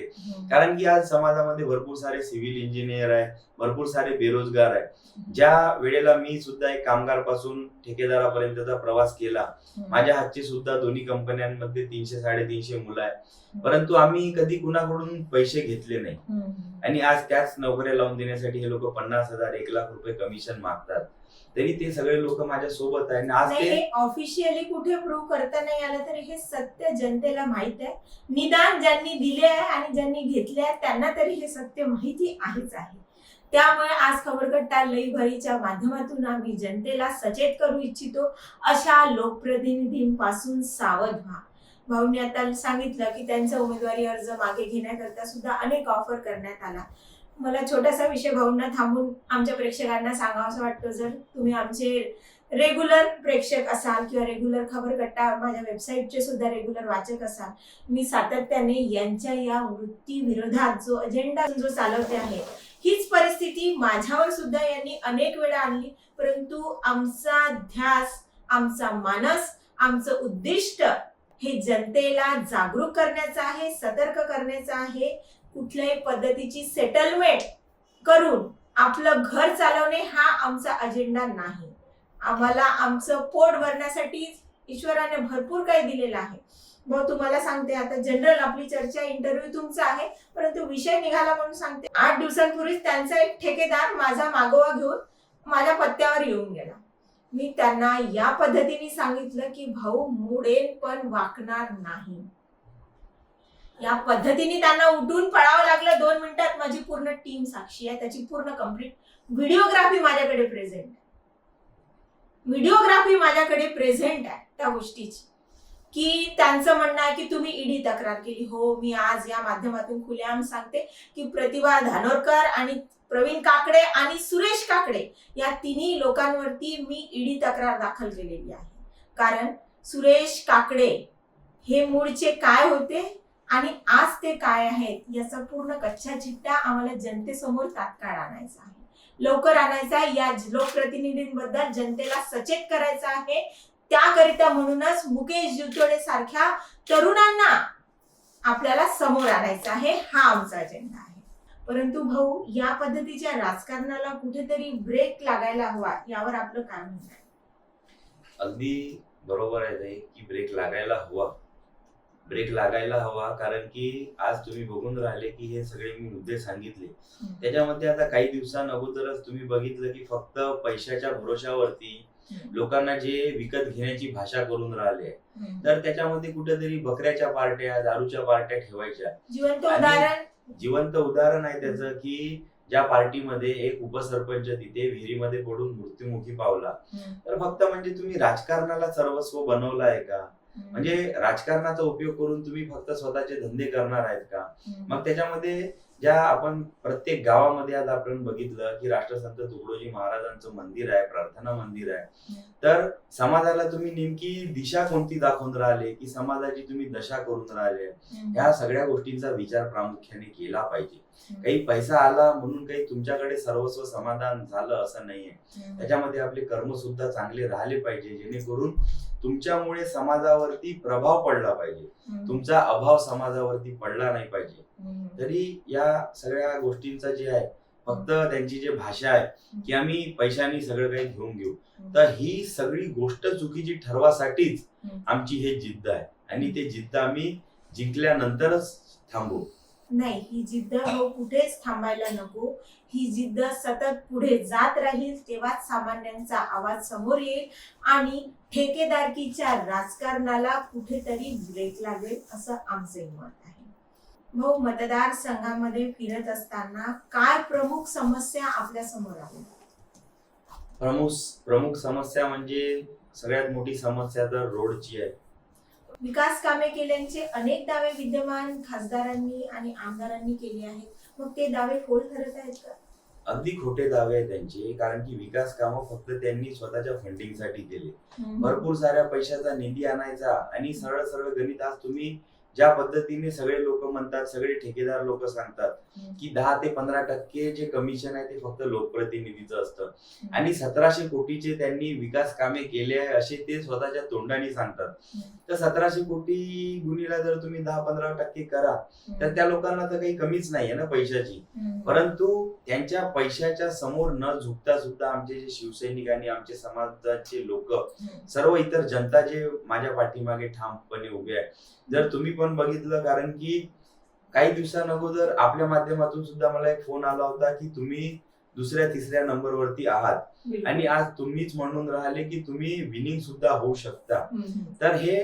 [SPEAKER 2] कारण की आज समाजामध्ये भरपूर सारे सिव्हिल इंजिनियर आहे, भरपूर सारे बेरोजगार आहे. ज्या वेळेला मी सुद्धा एक कामगार पासून ठेकेदारापर्यंतचा प्रवास केला, माझ्या हातची सुद्धा दोन्ही कंपन्यांमध्ये 300-350 मुलं आहे, परंतु आम्ही कधी कुणाकडून पैसे घेतले नाही. आणि आज त्याच नोकऱ्या लावून देण्यासाठी हे लोक 50,000 1 लाख रुपये कमिशन मागतात. तरी ते सगळे लोक माझ्या सोबत आहे. आज ते
[SPEAKER 1] ऑफिशियली कुठे प्रूव्ह करता नाही आलं तरी हे सत्य जनतेला माहित आहे. निदान ज्यांनी दिले आहे आणि ज्यांनी घेतले आहे त्यांना तरी हे सत्य माहिती आहेच आहे. त्यामुळे आज खबरकट्टा लई भरीच्या माध्यमातून आम्ही जनतेला सचेत करू इच्छितो, अशा लोकप्रतिनिधींपासून सावध व्हा. भाऊंनी आता सांगितलं की त्यांचा उमेदवारी अर्ज मागे घेण्याकरता सुद्धा अनेक ऑफर करण्यात आला. मला छोटासा विषय भाऊंना थांबून आमच्या प्रेक्षकांना सांगावंसं वाटतं. जर तुम्ही आमचे रेग्युलर प्रेक्षक असाल किंवा रेग्युलर खबरकट्टा माझ्या वेबसाईटचे सुद्धा रेग्युलर वाचक असाल, मी सातत्याने यांच्या या वृत्ती विरोधात जो अजेंडा जो चालवते आहे हीच परिस्थिती माझ्यावर सुद्धा यांनी अनेक वेळा आणली. परंतु आमचा ध्यास, आमचा मानस, आमचं उद्दिष्ट हे जनतेला जागरूक करण्याचं आहे, सतर्क करण्याचं आहे. कुठल्याही पद्धतीची सेटलमेंट करून आपलं घर चालवणे हा आमचा अजेंडा नाही. आम्हाला आमचं पोट भरण्यासाठी ईश्वराने भरपूर काही दिलेलं आहे. मग तुम्हाला सांगते, आता जनरल आपली चर्चा इंटरव्ह्यू तुमचा आहे, परंतु विषय निघाला म्हणून सांगते. 8 दिवसांपूर्वीच त्यांचा एक ठेकेदार माझा मागोवा घेऊन माझ्या पत्त्यावर येऊन गेला. मी त्यांना या पद्धतीने सांगितलं की भाऊ मोडेन पण वाकणार नाही. या पद्धतीने त्यांना उठून पळावं लागलं. 2 मिनिटात माझी पूर्ण टीम साक्षी आहे, त्याची पूर्ण कंप्लीट व्हिडिओग्राफी माझ्याकडे प्रेझेंट आहे त्या गोष्टीची. की त्यांचं म्हणणं आहे की तुम्ही ईडी तक्रार केली. हो, मी आज या माध्यमातून खुलेआम सांगते की प्रतिभा धानोरकर आणि प्रवीण काकडे आणि सुरेश काकडे या तिन्ही लोकांवरती मी ईडी तक्रार दाखल केलेली आहे. कारण सुरेश काकडे हे मूळचे काय होते आणि आज ते काय आहेत याचा पूर्ण कच्चा चिट्टा आम्हाला जनतेसमोर तात्काळ आणायचा आहे, लवकर आणायचा आहे. या लोकप्रतिनिधींबद्दल जनतेला सचेत करायचं आहे. त्याकरिता म्हणूनच मुकेश जिवतोडे सारख्या तरुणांना आपल्याला समोर आणायचं आहे. हा आमचा अजेंडा आहे. परंतु भाऊ, या पद्धतीच्या राजकारणाला कुठेतरी ब्रेक लागायला हवा, यावर आपलं काय म्हणणं आहे?
[SPEAKER 2] अगदी बरोबर आहे ताई की ब्रेक लागायला हवा. कारण की आज तुम्ही बघून राहिले की हे सगळे मी मुद्दे सांगितले, त्याच्यामध्ये आता काही दिवसांअगोदरच तुम्ही बघितलं की फक्त पैशाच्या भरोशावरती लोकांना जे विकत घेण्याची भाषा करून राहिले, तर त्याच्यामध्ये कुठेतरी बकऱ्याच्या पार्ट्या, दारूच्या पार्ट्या ठेवायच्या. जिवंत उदाहरण आहे त्याचं की ज्या पार्टीमध्ये एक उपसरपंच तिथे विहिरीमध्ये पडून मृत्युमुखी पावला. तर फक्त म्हणजे तुम्ही राजकारणाला सर्वस्व बनवलं आहे का? म्हणजे राजकारणाचा उपयोग करून तुम्ही फक्त स्वतःचे धंदे करणार आहेत का? मग त्याच्यामध्ये ज्या आपण प्रत्येक गावामध्ये आज आपण बघितलं की राष्ट्रसंत तुकडोजी महाराजांचं मंदिर आहे, प्रार्थना मंदिर आहे. तर समाजाला तुम्ही नेमकी दिशा कोणती दाखवून राहिले की समाजाची तुम्ही दशा करून राहिले, ह्या सगळ्या गोष्टींचा विचार प्रामुख्याने केला पाहिजे. काही पैसा आला म्हणून काही तुमच्याकडे सर्वस्व समाधान झालं असं नाहीये. त्याच्यामध्ये आपले कर्म सुद्धा चांगले राहिले पाहिजे, जेणेकरून तुमच्यामुळे समाजावरती प्रभाव पडला पाहिजे, तुमचा अभाव समाजावरती पडला नाही पाहिजे. तरी या सगळ्या गोष्टींचा जे आहे फक्त त्यांची जी भाषा आहे की आम्ही पैशाने सगळं काही घेऊन घेऊ, तर ही सगळी गोष्ट चुकीची ठरवासाठीच आमची हे जिद्द आहे. आणि ते जिद्द आम्ही जिंकल्यानंतरच थांबू.
[SPEAKER 1] नाही, ही जिद्द कुठेच थांबायला नको. ही जिद्द सतत पुढे जात राहील, तेव्हाच सामान्यांचा आवाज समोर येईल आणि ठेकेदारकीच्या राजकारणाला कुठेतरी ब्रेक लागेल, असं आमचे मत आहे. भाऊ, मतदारसंघामध्ये फिरत असताना काय प्रमुख समस्या आपल्या समोर आल्या?
[SPEAKER 2] प्रमुख समस्या म्हणजे सगळ्यात मोठी समस्या तर रोडची आहे.
[SPEAKER 1] विकास कामे केल्याचे अनेक दावे विद्यमान खासदारांनी आणि आमदारांनी केले आहेत. मग ते दावे फोल ठरत आहेत का?
[SPEAKER 2] अगदी खोटे दावे आहेत त्यांचे. कारण की विकास कामं फक्त त्यांनी स्वतःच्या फंडिंगसाठी केले. भरपूर साऱ्या पैशाचा निधी आणायचा आणि सरळ सरळ गणित. आज तुम्ही ज्या पद्धतीने सगळे लोक म्हणतात, सगळे ठेकेदार लोक सांगतात की 10 ते 15% जे कमिशन आहे ते फक्त लोकप्रतिनिधीचं असतं आणि 1700 कोटीचे त्यांनी विकास कामे केले आहे असे ते स्वतःच्या तोंडाने सांगतात. तर 1700 कोटी गुणीला जर तुम्ही 10-15% करा तर त्या लोकांना तर काही कमीच नाहीये ना पैशाची. परंतु त्यांच्या पैशाच्या समोर न झुकता सुद्धा आमचे जे शिवसैनिक आणि आमचे समाजाचे लोक, सर्व इतर जनता जे माझ्या पाठीमागे ठामपणे उभे आहे. जर तुम्ही पण बघितलं, कारण की काही दिवसांअगोदर आपल्या माध्यमातून सुद्धा मला एक फोन आला होता की तुम्ही 2-3 नंबरवरती आहात आणि आज तुम्हीच म्हणून राहिले की तुम्ही विनिंग सुद्धा होऊ शकता. तर हे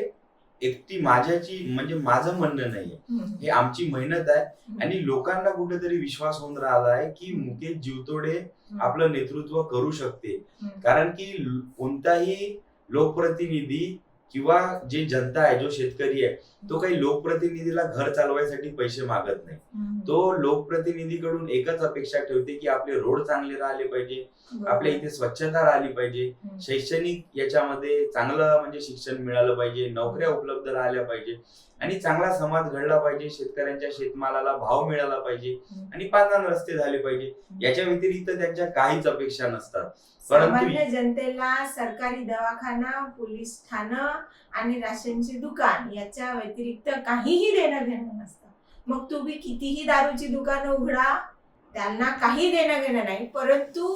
[SPEAKER 2] एकटी माझ्याची म्हणजे माझं म्हणणं नाहीये, हे आमची मेहनत आहे आणि लोकांना कुठेतरी विश्वास होऊन राहिला आहे की मुकेश जिवतोडे आपलं नेतृत्व करू शकते. कारण की कोणताही लोकप्रतिनिधी किंवा जे जनता आहे, जो शेतकरी आहे, तो काही लोकप्रतिनिधीला घर चालवायसाठी पैसे मागत नाही. तो लोकप्रतिनिधीकडून एकच अपेक्षा ठेवते की आपले रोड चांगले राहिले पाहिजे, आपल्या इथे स्वच्छता राहिली पाहिजे, शैक्षणिक याच्यामध्ये चांगलं म्हणजे शिक्षण मिळालं पाहिजे, नोकऱ्या उपलब्ध राहिल्या पाहिजे आणि चांगला समाज घडला पाहिजे, शेतकऱ्यांच्या शेतमालाला भाव मिळाला पाहिजे आणि पांदण रस्ते झाले पाहिजे. याच्या व्यतिरिक्त त्यांच्या काहीच अपेक्षा नसतात.
[SPEAKER 1] सामान्य जनतेला सरकारी दवाखाना, पोलीस ठाणं आणि राशनचे दुकान याच्या व्यतिरिक्त काहीही देणं घेणं नसतं. मग तुम्ही कितीही दारूची दुकानं उघडा, त्यांना काही देणं घेणं नाही, परंतु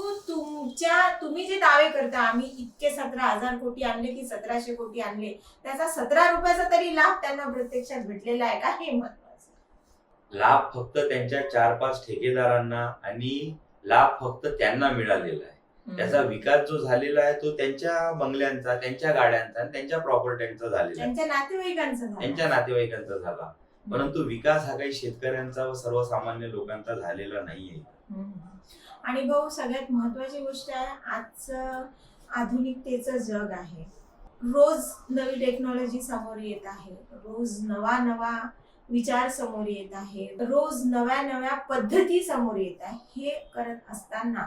[SPEAKER 1] तुम्ही जे दावे करता आम्ही इतके 17,000 कोटी आणले की 1,700 कोटी आणले, त्याचा 17 रुपयाचा तरी लाभ त्यांना प्रत्यक्षात भेटलेला आहे का, हे महत्वाचं.
[SPEAKER 2] लाभ फक्त त्यांच्या 4-5 ठेकेदारांना आणि लाभ फक्त त्यांना मिळालेला आहे. त्याचा विकास जो झालेला आहे तो त्यांच्या बंगल्यांचा, त्यांच्या गाड्यांचा आणि त्यांच्या प्रॉपर्ट्यांचा झालेला आहे, त्यांच्या नातेवाईकांचा झाला. परंतु विकास हा काही शेतकऱ्यांचा व सर्वसामान्य लोकांचा झालेला नाहीये.
[SPEAKER 1] आणि भाऊ, सगळ्यात महत्वाची गोष्ट आहे, आजचं आधुनिकतेचं जग आहे. रोज नवी टेक्नॉलॉजी समोर येत आहे, रोज नवा विचार समोर येत आहे, रोज नव्या पद्धती समोर येत आहे. हे करत असताना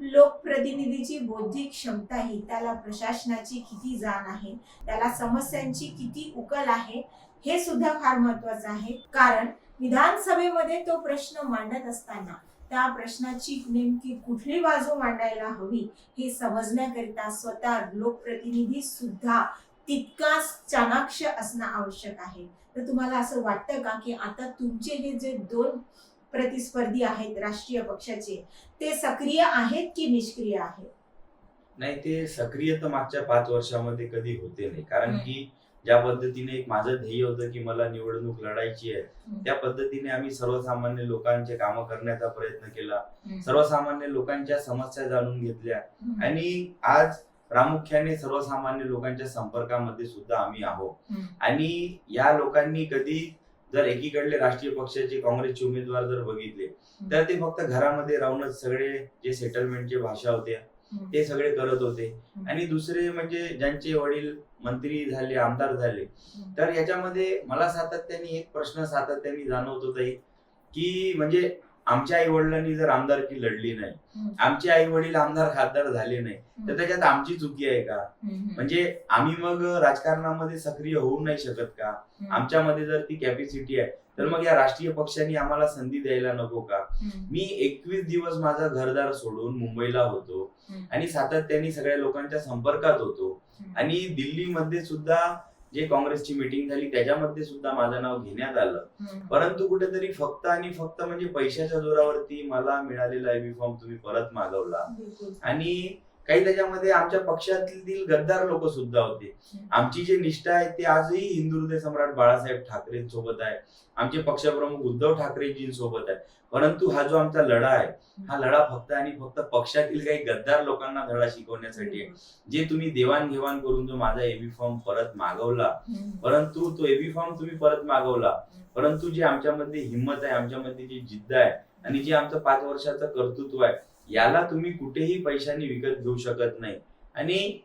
[SPEAKER 1] लोकप्रतिनिधीची बौद्धिक क्षमता ही, त्याला प्रशासनाची किती जाण आहे, त्याला समस्यांची किती उकल आहे, हे सुद्धा फार महत्वाचं आहे. कारण विधानसभेमध्ये तो प्रश्न मांडत असताना त्या प्रश्नाची नेमकी कुठली बाजू मांडायला हवी हे समजण्याकरिता स्वतः लोकप्रतिनिधी सुद्धा तितकाच चाणाक्ष असणं आवश्यक आहे. तर तुम्हाला असं वाटतं का की आता तुमचे हे जे 2 प्रतिस्पर्धी आहेत राष्ट्रीय पक्षाचे, ते सक्रिय आहेत की निष्क्रिय आहेत?
[SPEAKER 2] नाही, ते सक्रिय तर मागच्या 5 वर्षामध्ये कधी होते नाही. कारण की ज्या पद्धतीने एक माझं ध्येय होतं की मला निवडणूक लढायची आहे, त्या पद्धतीने आम्ही सर्वसामान्य लोकांचे कामं करण्याचा प्रयत्न केला, सर्वसामान्य लोकांच्या समस्या जाणून घेतल्या आणि आज प्रामुख्याने सर्वसामान्य लोकांच्या संपर्कामध्ये सुद्धा आम्ही आहोत. आणि या लोकांनी कधी जर एकीकडले राष्ट्रीय पक्षाचे काँग्रेसचे उमेदवार जर बघितले तर ते फक्त घरामध्ये राहूनच सगळे जे सेटलमेंटचे भाषा होत्या ते सगळे करत होते. आणि दुसरे म्हणजे ज्यांचे वडील मंत्री झाले, आमदार झाले, तर याच्यामध्ये मला सातत्याने एक प्रश्न जाणवत होता की म्हणजे आमच्या आई वडिलांनी जर आमदारकी लढली नाही, आमचे आई वडील आमदार खासदार झाले नाही, तर त्याच्यात आमची चुकी आहे का? म्हणजे आम्ही मग राजकारणामध्ये सक्रिय होऊ नाही शकत का? आमच्यामध्ये जर ती कॅपॅसिटी आहे तर मग या राष्ट्रीय पक्षांनी आम्हाला संधी द्यायला नको का? मी 21 दिवस माझा घरदार सोडून मुंबईला होतो आणि सातत्याने सगळ्या लोकांच्या संपर्कात होतो. आणि दिल्लीमध्ये सुद्धा जे काँग्रेसची मीटिंग झाली त्याच्यामध्ये सुद्धा माझं नाव घेण्यात आलं. परंतु कुठेतरी फक्त आणि फक्त म्हणजे पैशाच्या जोरावरती मला मिळालेला एबी फॉर्म तुम्ही परत मागवला. आणि काही त्याच्यामध्ये आमच्या पक्षातील गद्दार लोक सुद्धा होते. आमची जी निष्ठा आहे ते आजही हिंदू हृदय सम्राट बाळासाहेब ठाकरे सोबत आहे, आमचे पक्षप्रमुख उद्धव ठाकरेजींसोबत आहे. परंतु हा जो आमचा लढा आहे, हा लढा फक्त आणि फक्त पक्षातील काही गद्दार लोकांना धडा शिकवण्यासाठी आहे. जे तुम्ही देवाणघेवाण करून जो माझा एबी फॉर्म परत मागवला, परंतु तो एबी फॉर्म तुम्ही परत मागवला, परंतु जी आमच्यामध्ये हिंमत आहे, आमच्यामध्ये जी जिद्द आहे आणि जे आमचं 5 वर्षाचं कर्तृत्व आहे, याला तुम्ही कुठेही पैशाने विकत घेऊ शकत नाही. आणि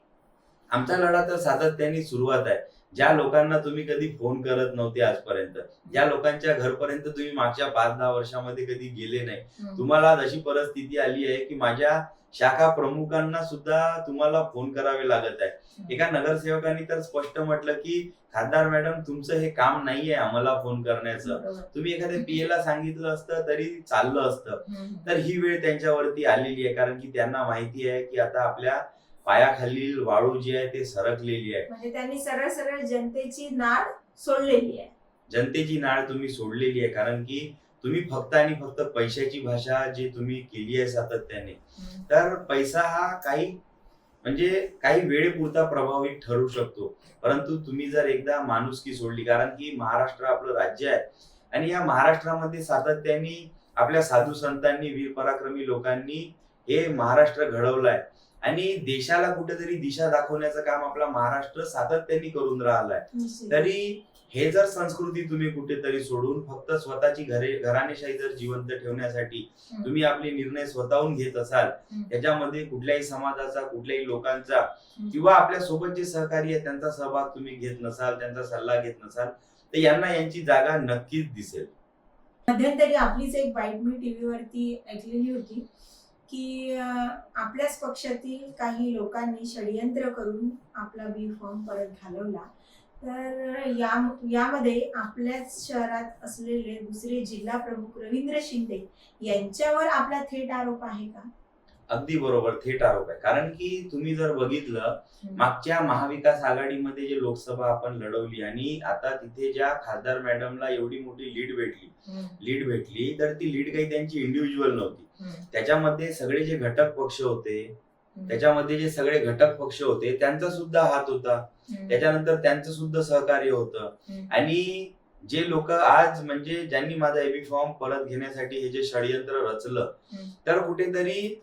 [SPEAKER 2] आमचा लढा तर सातत्याने सुरुवात आहे. ज्या लोकांना तुम्ही कधी फोन करत नव्हते आजपर्यंत, ज्या लोकांच्या घरपर्यंत तुम्ही मागच्या 5-10 वर्षामध्ये कधी गेले नाही, तुम्हाला आज अशी परिस्थिती आली आहे की माझ्या शाखा प्रमुखांना सुद्धा तुम्हाला फोन करावे लागत आहे. एका नगरसेवकांनी तर स्पष्ट म्हटलं की खासदार मॅडम, तुमचं हे काम नाहीये आम्हाला फोन करण्याचं, तुम्ही एखाद्या पीएला सांगितलं असतं तरी चाललं असतं. तर ही वेळ त्यांच्यावरती आलेली आहे, कारण की त्यांना माहिती आहे की आता आपल्या पायाखालील वाळू जी आहे ते सरकलेली आहे.
[SPEAKER 1] म्हणजे त्यांनी सरळ सरळ जनतेची नाळ सोडलेली आहे.
[SPEAKER 2] जनतेची नाळ तुम्ही सोडलेली आहे, कारण की तुम्ही फक्त आणि फक्त पैशाची भाषा जी तुम्ही केली आहे सातत्याने. तर पैसा हा काही वेळेपुरता प्रभावित ठरू शकतो, परंतु तुम्ही जर एकदा माणुसकी सोडली, कारण की महाराष्ट्र आपलं राज्य आहे आणि या महाराष्ट्रामध्ये सातत्याने आपल्या साधू संतांनी, वीर पराक्रमी लोकांनी हे महाराष्ट्र घडवलंय आणि देशाला कुठेतरी दिशा दाखवण्याचं काम आपला महाराष्ट्र सातत्याने करून राहिलाय. तरी हे जर संस्कृती तुम्ही कुठेतरी सोडून फक्त स्वतःची घराणेशाही जर जिवंत ठेवण्यासाठी तुम्ही आपले निर्णय स्वतःहून घेत असाल, त्याच्यामध्ये कुठल्याही समाजाचा, कुठल्याही लोकांचा किंवा आपल्या सोबत जे सहकारी आहे त्यांचा सहभाग तुम्ही घेत नसाल, त्यांचा सल्ला घेत नसाल, तर यांना यांची जागा नक्कीच दिसेल.
[SPEAKER 1] मध्यंतरी आपलीच एक बाईट मी टीव्हीवरती ऐकलेली होती की आपल्याच पक्षातील काही लोकांनी षडयंत्र करून आपला बी फॉर्म परत घालवला. तर यामध्ये आपल्याच शहरात असलेले दुसरे जिल्हा प्रमुख रवींद्र शिंदे यांच्यावर आपला थेट आरोप आहे का?
[SPEAKER 2] अगदी बरोबर, थेट आरोप आहे. कारण की तुम्ही जर बघितलं मागच्या महाविकास आघाडीमध्ये जे लोकसभा आपण लढवली आणि आता तिथे ज्या खासदार मॅडमला एवढी मोठी लीड भेटली तर ती लीड काही त्यांची इंडिव्हिज्युअल नव्हती. त्याच्यामध्ये सगळे जे घटक पक्ष होते त्यांचा सुद्धा हात होता. त्याच्यानंतर त्यांचं सुद्धा सहकार्य होतं. आणि जे लोक आज म्हणजे ज्यांनी माझा एबी फॉर्म परत घेण्यासाठी हे जे षडयंत्र रचलं तर कुठेतरी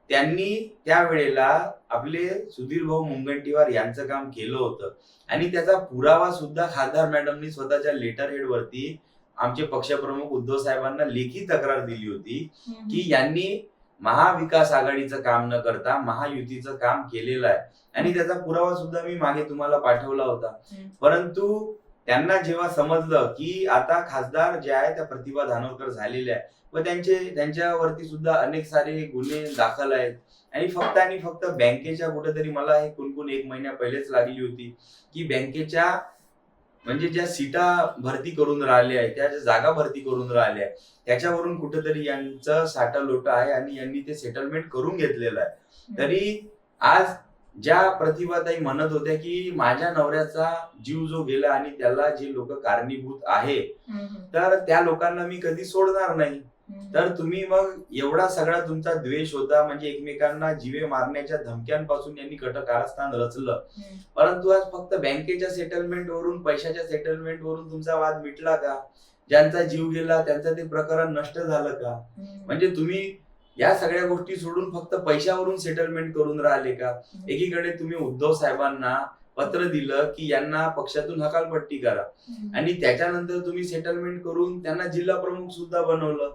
[SPEAKER 2] त्यांनी त्यावेळेला आपले सुधीर भाऊ मुनगंटीवार यांचं काम केलं होतं. आणि त्याचा पुरावा सुद्धा खासदार मॅडमनी स्वतःच्या लेटर हेड वरती आमचे पक्षप्रमुख उद्धव साहेबांना लेखी तक्रार दिली होती की यांनी महाविकास आघाडीचं काम न करता महायुतीचं काम केलेलं आहे. आणि त्याचा पुरावा सुद्धा मी मागे तुम्हाला पाठवला होता. परंतु त्यांना जेव्हा समजलं की आता खासदार जे आहे त्या प्रतिभा धानोरकर झालेल्या आहे व त्यांच्यावरती सुद्धा अनेक सारे गुन्हे दाखल आहेत आणि फक्त बँकेच्या कुठेतरी मला हे कुणकुण 1 महिन्या पहिलेच लागली होती की बँकेच्या म्हणजे ज्या सीटा भरती करून राहिल्या आहेत त्या ज्या जागा भरती करून राहिल्या त्याच्यावरून कुठेतरी यांचं साठा लोटा आहे आणि यांनी ते सेटलमेंट करून घेतलेलं आहे. तरी आज ज्या प्रतिभाताई म्हणत होत्या की माझ्या नवऱ्याचा जीव जो गेला आणि त्याला जे लोक कारणीभूत आहे तर त्या लोकांना मी कधी सोडणार नाही. तर तुम्ही मग एवढा सगळा तुमचा द्वेष होता म्हणजे एकमेकांना जीवे मारण्याच्या धमक्यांपासून यांनी कारस्थान रचलं. परंतु आज फक्त बँकेच्या सेटलमेंट वरून पैशाच्या सेटलमेंट वरून तुमचा वाद मिटला का? ज्यांचा जीव गेला त्यांचं ते प्रकरण नष्ट झालं का? म्हणजे तुम्ही या सगळ्या गोष्टी सोडून फक्त पैशावरून सेटलमेंट करून राहिले का? एकीकडे तुम्ही उद्धव साहेबांना पत्र दिलं की यांना पक्षातून हकालपट्टी करा आणि त्याच्यानंतर तुम्ही सेटलमेंट करून त्यांना जिल्हा प्रमुख सुद्धा बनवलं.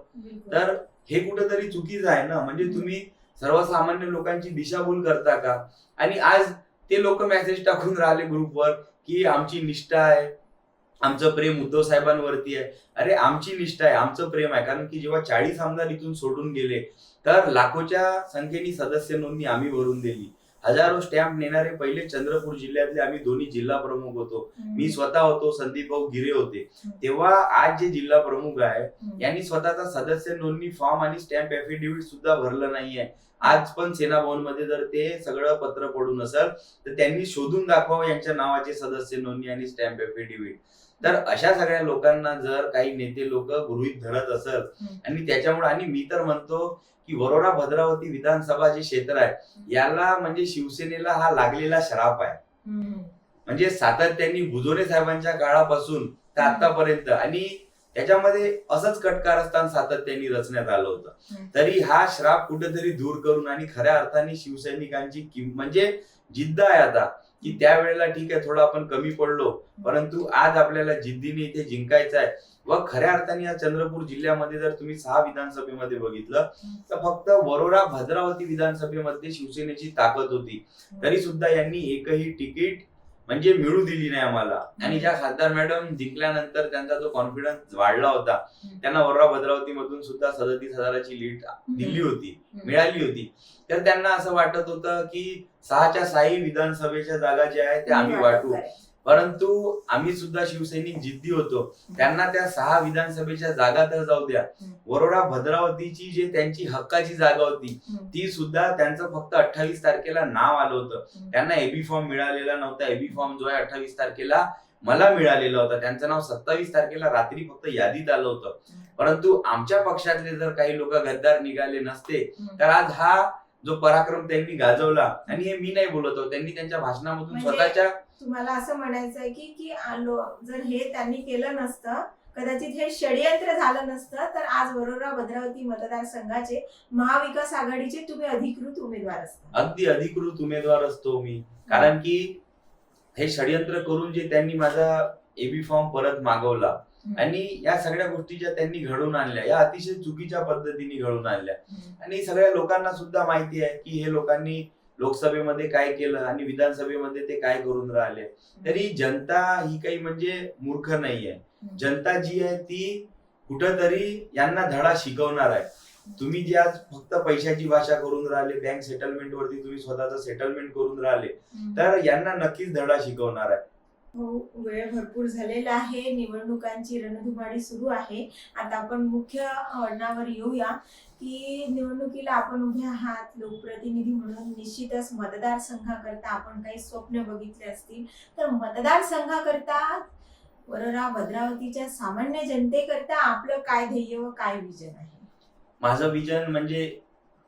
[SPEAKER 2] तर हे कुठेतरी चुकीचं आहे ना. म्हणजे तुम्ही सर्वसामान्य लोकांची दिशाभूल करता का? आणि आज ते लोक मेसेज टाकून राहिले ग्रुपवर की आमची निष्ठा आहे, आमचं प्रेम उद्धव साहेबांवरती आहे. अरे आमची निष्ठा आहे, आमचं प्रेम आहे. कारण की जेव्हा 40 आमदार इथून सोडून गेले तर लाखोच्या संख्येने सदस्य नोंदणी आम्ही भरून दिली. हजारो स्टॅम्प नेणारे पहिले चंद्रपूर जिल्ह्यातले आम्ही दोन्ही जिल्हा प्रमुख होतो. मी स्वतः होतो, संदीप भाऊ गिरे होते. तेव्हा आज जे जिल्हा प्रमुख आहे यांनी स्वतःचा सदस्य नोंदणी फॉर्म आणि स्टॅम्प एफिडेव्हिट सुद्धा भरलं नाहीये. आज पण सेना भवन मध्ये जर ते सगळं पत्र पडून असेल तर त्यांनी शोधून दाखवावं यांच्या नावाचे सदस्य नोंदणी आणि स्टॅम्प एफिडेव्हिट. तर अशा सगळ्या लोकांना जर काही नेते लोक गृहीत धरत असेल आणि त्याच्यामुळे आणि मी तर म्हणतो की वरोरा भद्रावती विधानसभा जे क्षेत्र आहे याला म्हणजे शिवसेनेला हा लागलेला श्राप आहे. म्हणजे सातत्याने भुजोरे साहेबांच्या काळापासून तर आतापर्यंत आणि त्याच्यामध्ये असंच कारस्थान सातत्याने रचण्यात आलं होतं. तरी हा श्राप कुठेतरी दूर करून आणि खऱ्या अर्थाने शिवसैनिकांची म्हणजे जिद्द आहे आता की त्यावेळेला ठीक आहे थोडं आपण कमी पडलो परंतु आज आपल्याला जिद्दीने इथे जिंकायचं आहे. व खऱ्या अर्थाने या चंद्रपूर जिल्ह्यामध्ये जर तुम्ही 6 विधानसभेमध्ये बघितलं तर फक्त वरोरा भद्रावती विधानसभेमध्ये शिवसेनेची ताकद होती. तरी सुद्धा यांनी एकही तिकीट म्हणजे मिळू दिली नाही आम्हाला. आणि ज्या खासदार मॅडम जिंकल्यानंतर त्यांचा जो कॉन्फिडन्स वाढला होता त्यांना वरोरा भद्रावती मधून सुद्धा 37,000ची लीड मिळाली होती. तर त्यांना असं वाटत होतं की 6च्या 6 विधानसभेच्या जागा ज्या आहेत त्या आम्ही वाटू. परंतु आम्ही सुद्धा शिवसैनिक जिद्दी होतो. त्यांना त्या 6 विधानसभेच्या जागा तर जाऊ द्या, वरोरा भद्रावतीची जी त्यांची हक्काची जागा होती ती सुद्धा त्यांचं फक्त 28 तारखेला नाव आलं होतं. त्यांना एबी फॉर्म मिळालेला नव्हता. एबी फॉर्म जो आहे 28 तारखेला मला मिळालेला होता. त्यांचं नाव 27 तारखेला रात्री फक्त यादीत आलं होतं. परंतु आमच्या पक्षातले जर काही लोक गद्दार निघाले नसते तर आज हा जो पराक्रम त्यांनी गाजवला आणि हे मी नाही बोलत आहोत, त्यांनी त्यांच्या भाषणामधून स्वतःच्या
[SPEAKER 1] तुम्हाला असं म्हणायचं आहे की जर हे त्यांनी केलं नसतं कदाचित हे षडयंत्र झालं नसतं तर आज वरोरा भद्रावती मतदारसंघाचे महाविकास आघाडीचे तुम्ही अधिकृत उमेदवार असता.
[SPEAKER 2] अगदी अधिकृत उमेदवार असतो मी. कारण की हे षडयंत्र करून जे त्यांनी माझा एबी फॉर्म परत मागवला आणि या सगळ्या गोष्टी ज्या त्यांनी घडवून आणल्या या अतिशय चुकीच्या पद्धतीने घडवून आणल्या. आणि सगळ्या लोकांना सुद्धा माहिती आहे की हे लोकांनी लोकसभेमध्ये काय केलं आणि विधानसभेमध्ये ते काय करून राहिले. तरी जनता ही काही म्हणजे मूर्ख नाहीये. जनता जी आहे ती कुठंतरी यांना धडा शिकवणार आहे. तुम्ही जे आज फक्त पैशाची भाषा करून राहिले, बँक सेटलमेंट वरती तुम्ही स्वतःचं सेटलमेंट करून राहिले तर यांना नक्कीच धडा शिकवणार आहे.
[SPEAKER 1] हो, वेळ भरपूर झालेला आहे. निवडणुकांची रणधुमाळी सुरू आहे. आता आपण मुख्य वळणावर येऊया, की निवडणुकीला आपण उभे आहात. लोकप्रतिनिधी म्हणून निश्चितच मतदारसंघाकरता आपण काही स्वप्न बघितले असतील. तर मतदारसंघाकरता वरोरा भद्रावतीच्या सामान्य जनतेकरता आपलं काय ध्येय व काय विजन आहे?
[SPEAKER 2] माझं विजन म्हणजे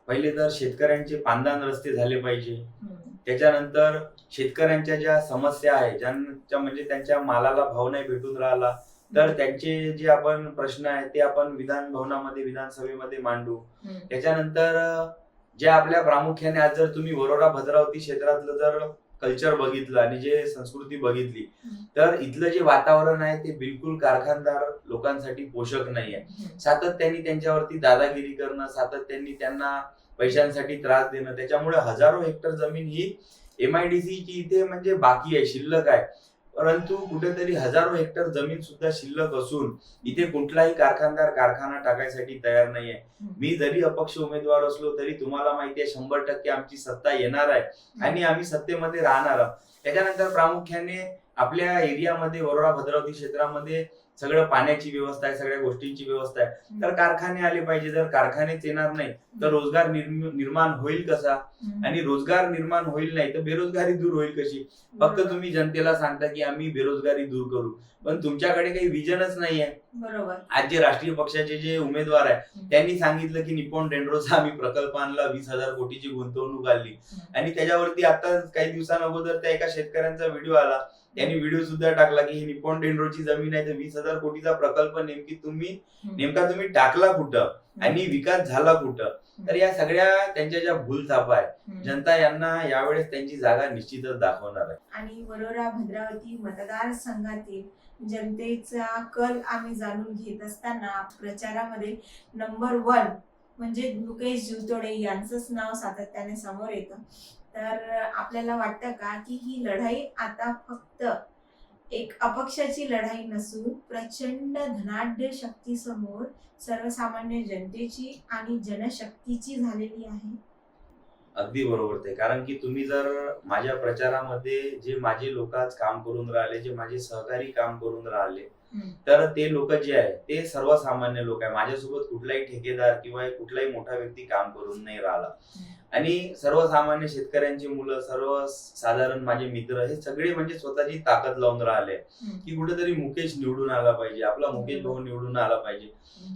[SPEAKER 2] पहिले तर शेतकऱ्यांचे पांदण रस्ते झाले पाहिजे.
[SPEAKER 1] हम्म.
[SPEAKER 2] त्याच्यानंतर शेतकऱ्यांच्या ज्या समस्या आहे, ज्यांच्या म्हणजे त्यांच्या मालाला भाव नाही भेटून राहिला, तर त्यांचे जे आपण प्रश्न आहेत ते आपण विधान भवनामध्ये, विधानसभेमध्ये मांडू.
[SPEAKER 1] हम्म.
[SPEAKER 2] त्याच्यानंतर जे आपल्या प्रामुख्याने आज जर तुम्ही वरोरा भद्रावती क्षेत्रातलं जर कल्चर बघितलं आणि जे संस्कृती बघितली, तर इथलं जे वातावरण आहे ते बिलकुल कारखानदार लोकांसाठी पोषक नाही आहे. सातत्याने त्यांच्यावरती दादागिरी करणं, सातत्याने त्यांना पैशांसाठी त्रास देणं, त्याच्यामुळे हजारो हेक्टर जमीन ही MIDC ची इथे म्हणजे बाकी आहे, शिल्लक आहे. परंतु कुठेतरी हजारो हेक्टर जमीन सुद्धा शिल्लक असून इथे कुठलाही कारखानदार कारखाना टाकायसाठी तयार नाहीये. मी जरी अपक्ष उमेदवार असलो तरी तुम्हाला माहिती आहे 100% आमची सत्ता येणार आहे आणि आम्ही सत्तेमध्ये राहणार आहोत. त्याच्यानंतर प्रामुख्याने आपल्या एरियामध्ये वरोरा भद्रावती क्षेत्रामध्ये सगळं पाण्याची व्यवस्था आहे, सगळ्या गोष्टींची व्यवस्था आहे. तर कारखाने आले पाहिजे. जर कारखानेच येणार नाही तर रोजगार निर्माण होईल कसा? आणि रोजगार निर्माण होईल नाही तर बेरोजगारी दूर होईल कशी? फक्त तुम्ही जनतेला सांगता की आम्ही बेरोजगारी दूर करू, पण तुमच्याकडे काही विजनच नाहीये.
[SPEAKER 1] बरोबर.
[SPEAKER 2] आज जे राष्ट्रीय पक्षाचे जे उमेदवार आहे त्यांनी सांगितलं की निप्पॉन डेंड्रोचा आम्ही प्रकल्प आणला, 20,000 कोटीची गुंतवणूक आली आणि त्याच्यावरती आता काही दिवसांअगोदर त्या एका शेतकऱ्यांचा व्हिडिओ आला. त्यांनी व्हिडिओ सुद्धा टाकला की ही निप्पॉन डेंड्रोची जमीन आहे, तर 20,000 कोटीचा प्रकल्प नेमका तुम्ही टाकला कुठं आणि विकास झाला कुठं? तर या सगळ्या त्यांच्या ज्या भूलथापा आहे, जनता यांना यावेळेस त्यांची जागा निश्चितच दाखवणार आहे.
[SPEAKER 1] आणि वरोरा भद्रावती मतदारसंघातील जनतेचा कल आम्ही जाणून घेत असताना प्रचारामध्ये नंबर 1 म्हणजे मुकेश जीवतोडे यांचंच नाव सातत्याने समोर येतं. तर आपल्याला वाटतं का की ही लढाई आता फक्त एक अपक्षाची लढाई नसून प्रचंड धनाढ्य शक्तीसमोर सर्वसामान्य जनतेची आणि जनशक्तीची झालेली आहे?
[SPEAKER 2] अगदी बरोबर ते. कारण की तुम्ही जर माझ्या प्रचारामध्ये जे माझे लोक आज काम करून राहिले, जे माझे सहकारी काम करून राहिले, तर ते लोक जे आहे ते सर्वसामान्य लोक आहे. माझ्यासोबत कुठलाही ठेकेदार किंवा कुठलाही मोठा व्यक्ती काम करून नाही राहिला. आणि सर्वसामान्य शेतकऱ्यांची मुलं, सर्व साधारण माझे मित्र हे सगळे म्हणजे स्वतःची ताकद लावून राहिले की कुठेतरी मुकेश निवडून आला पाहिजे, आपला मुकेश भाऊ निवडून आला पाहिजे.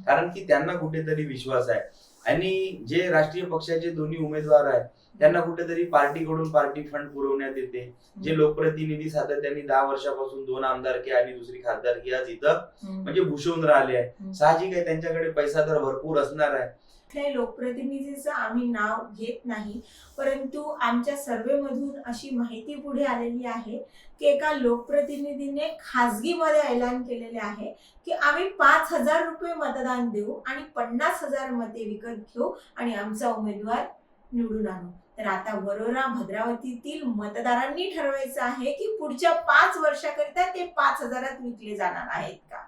[SPEAKER 2] कारण की त्यांना कुठेतरी विश्वास आहे. आणि जे राष्ट्रीय पक्षाचे दोन्ही उमेदवार आहेत त्यांना कुठेतरी पार्टीकडून पार्टी फंड पुरवण्यात येते. जे लोकप्रतिनिधी सातत्याने 10 वर्षापासून 2 आमदारकी आणि दुसरी खासदारकी आज इथं म्हणजे भूषवून राहिले आहे. साहजिक आहे त्यांच्याकडे पैसा तर भरपूर असणार आहे.
[SPEAKER 1] कुठल्याही लोकप्रतिनिधीचं आम्ही नाव घेत नाही, परंतु आमच्या सर्वेमधून अशी माहिती पुढे आलेली आहे की एका लोकप्रतिनिधीने खासगीमध्ये ऐलान केलेले आहे की आम्ही 5,000 रुपये मतदान देऊ आणि 50,000 मते विकत घेऊ आणि आमचा उमेदवार निवडून आणू. तर आता वरोरा भद्रावतीतील मतदारांनी ठरवायचं आहे की पुढच्या 5 वर्षाकरिता ते 5,000 विकले जाणार आहेत का,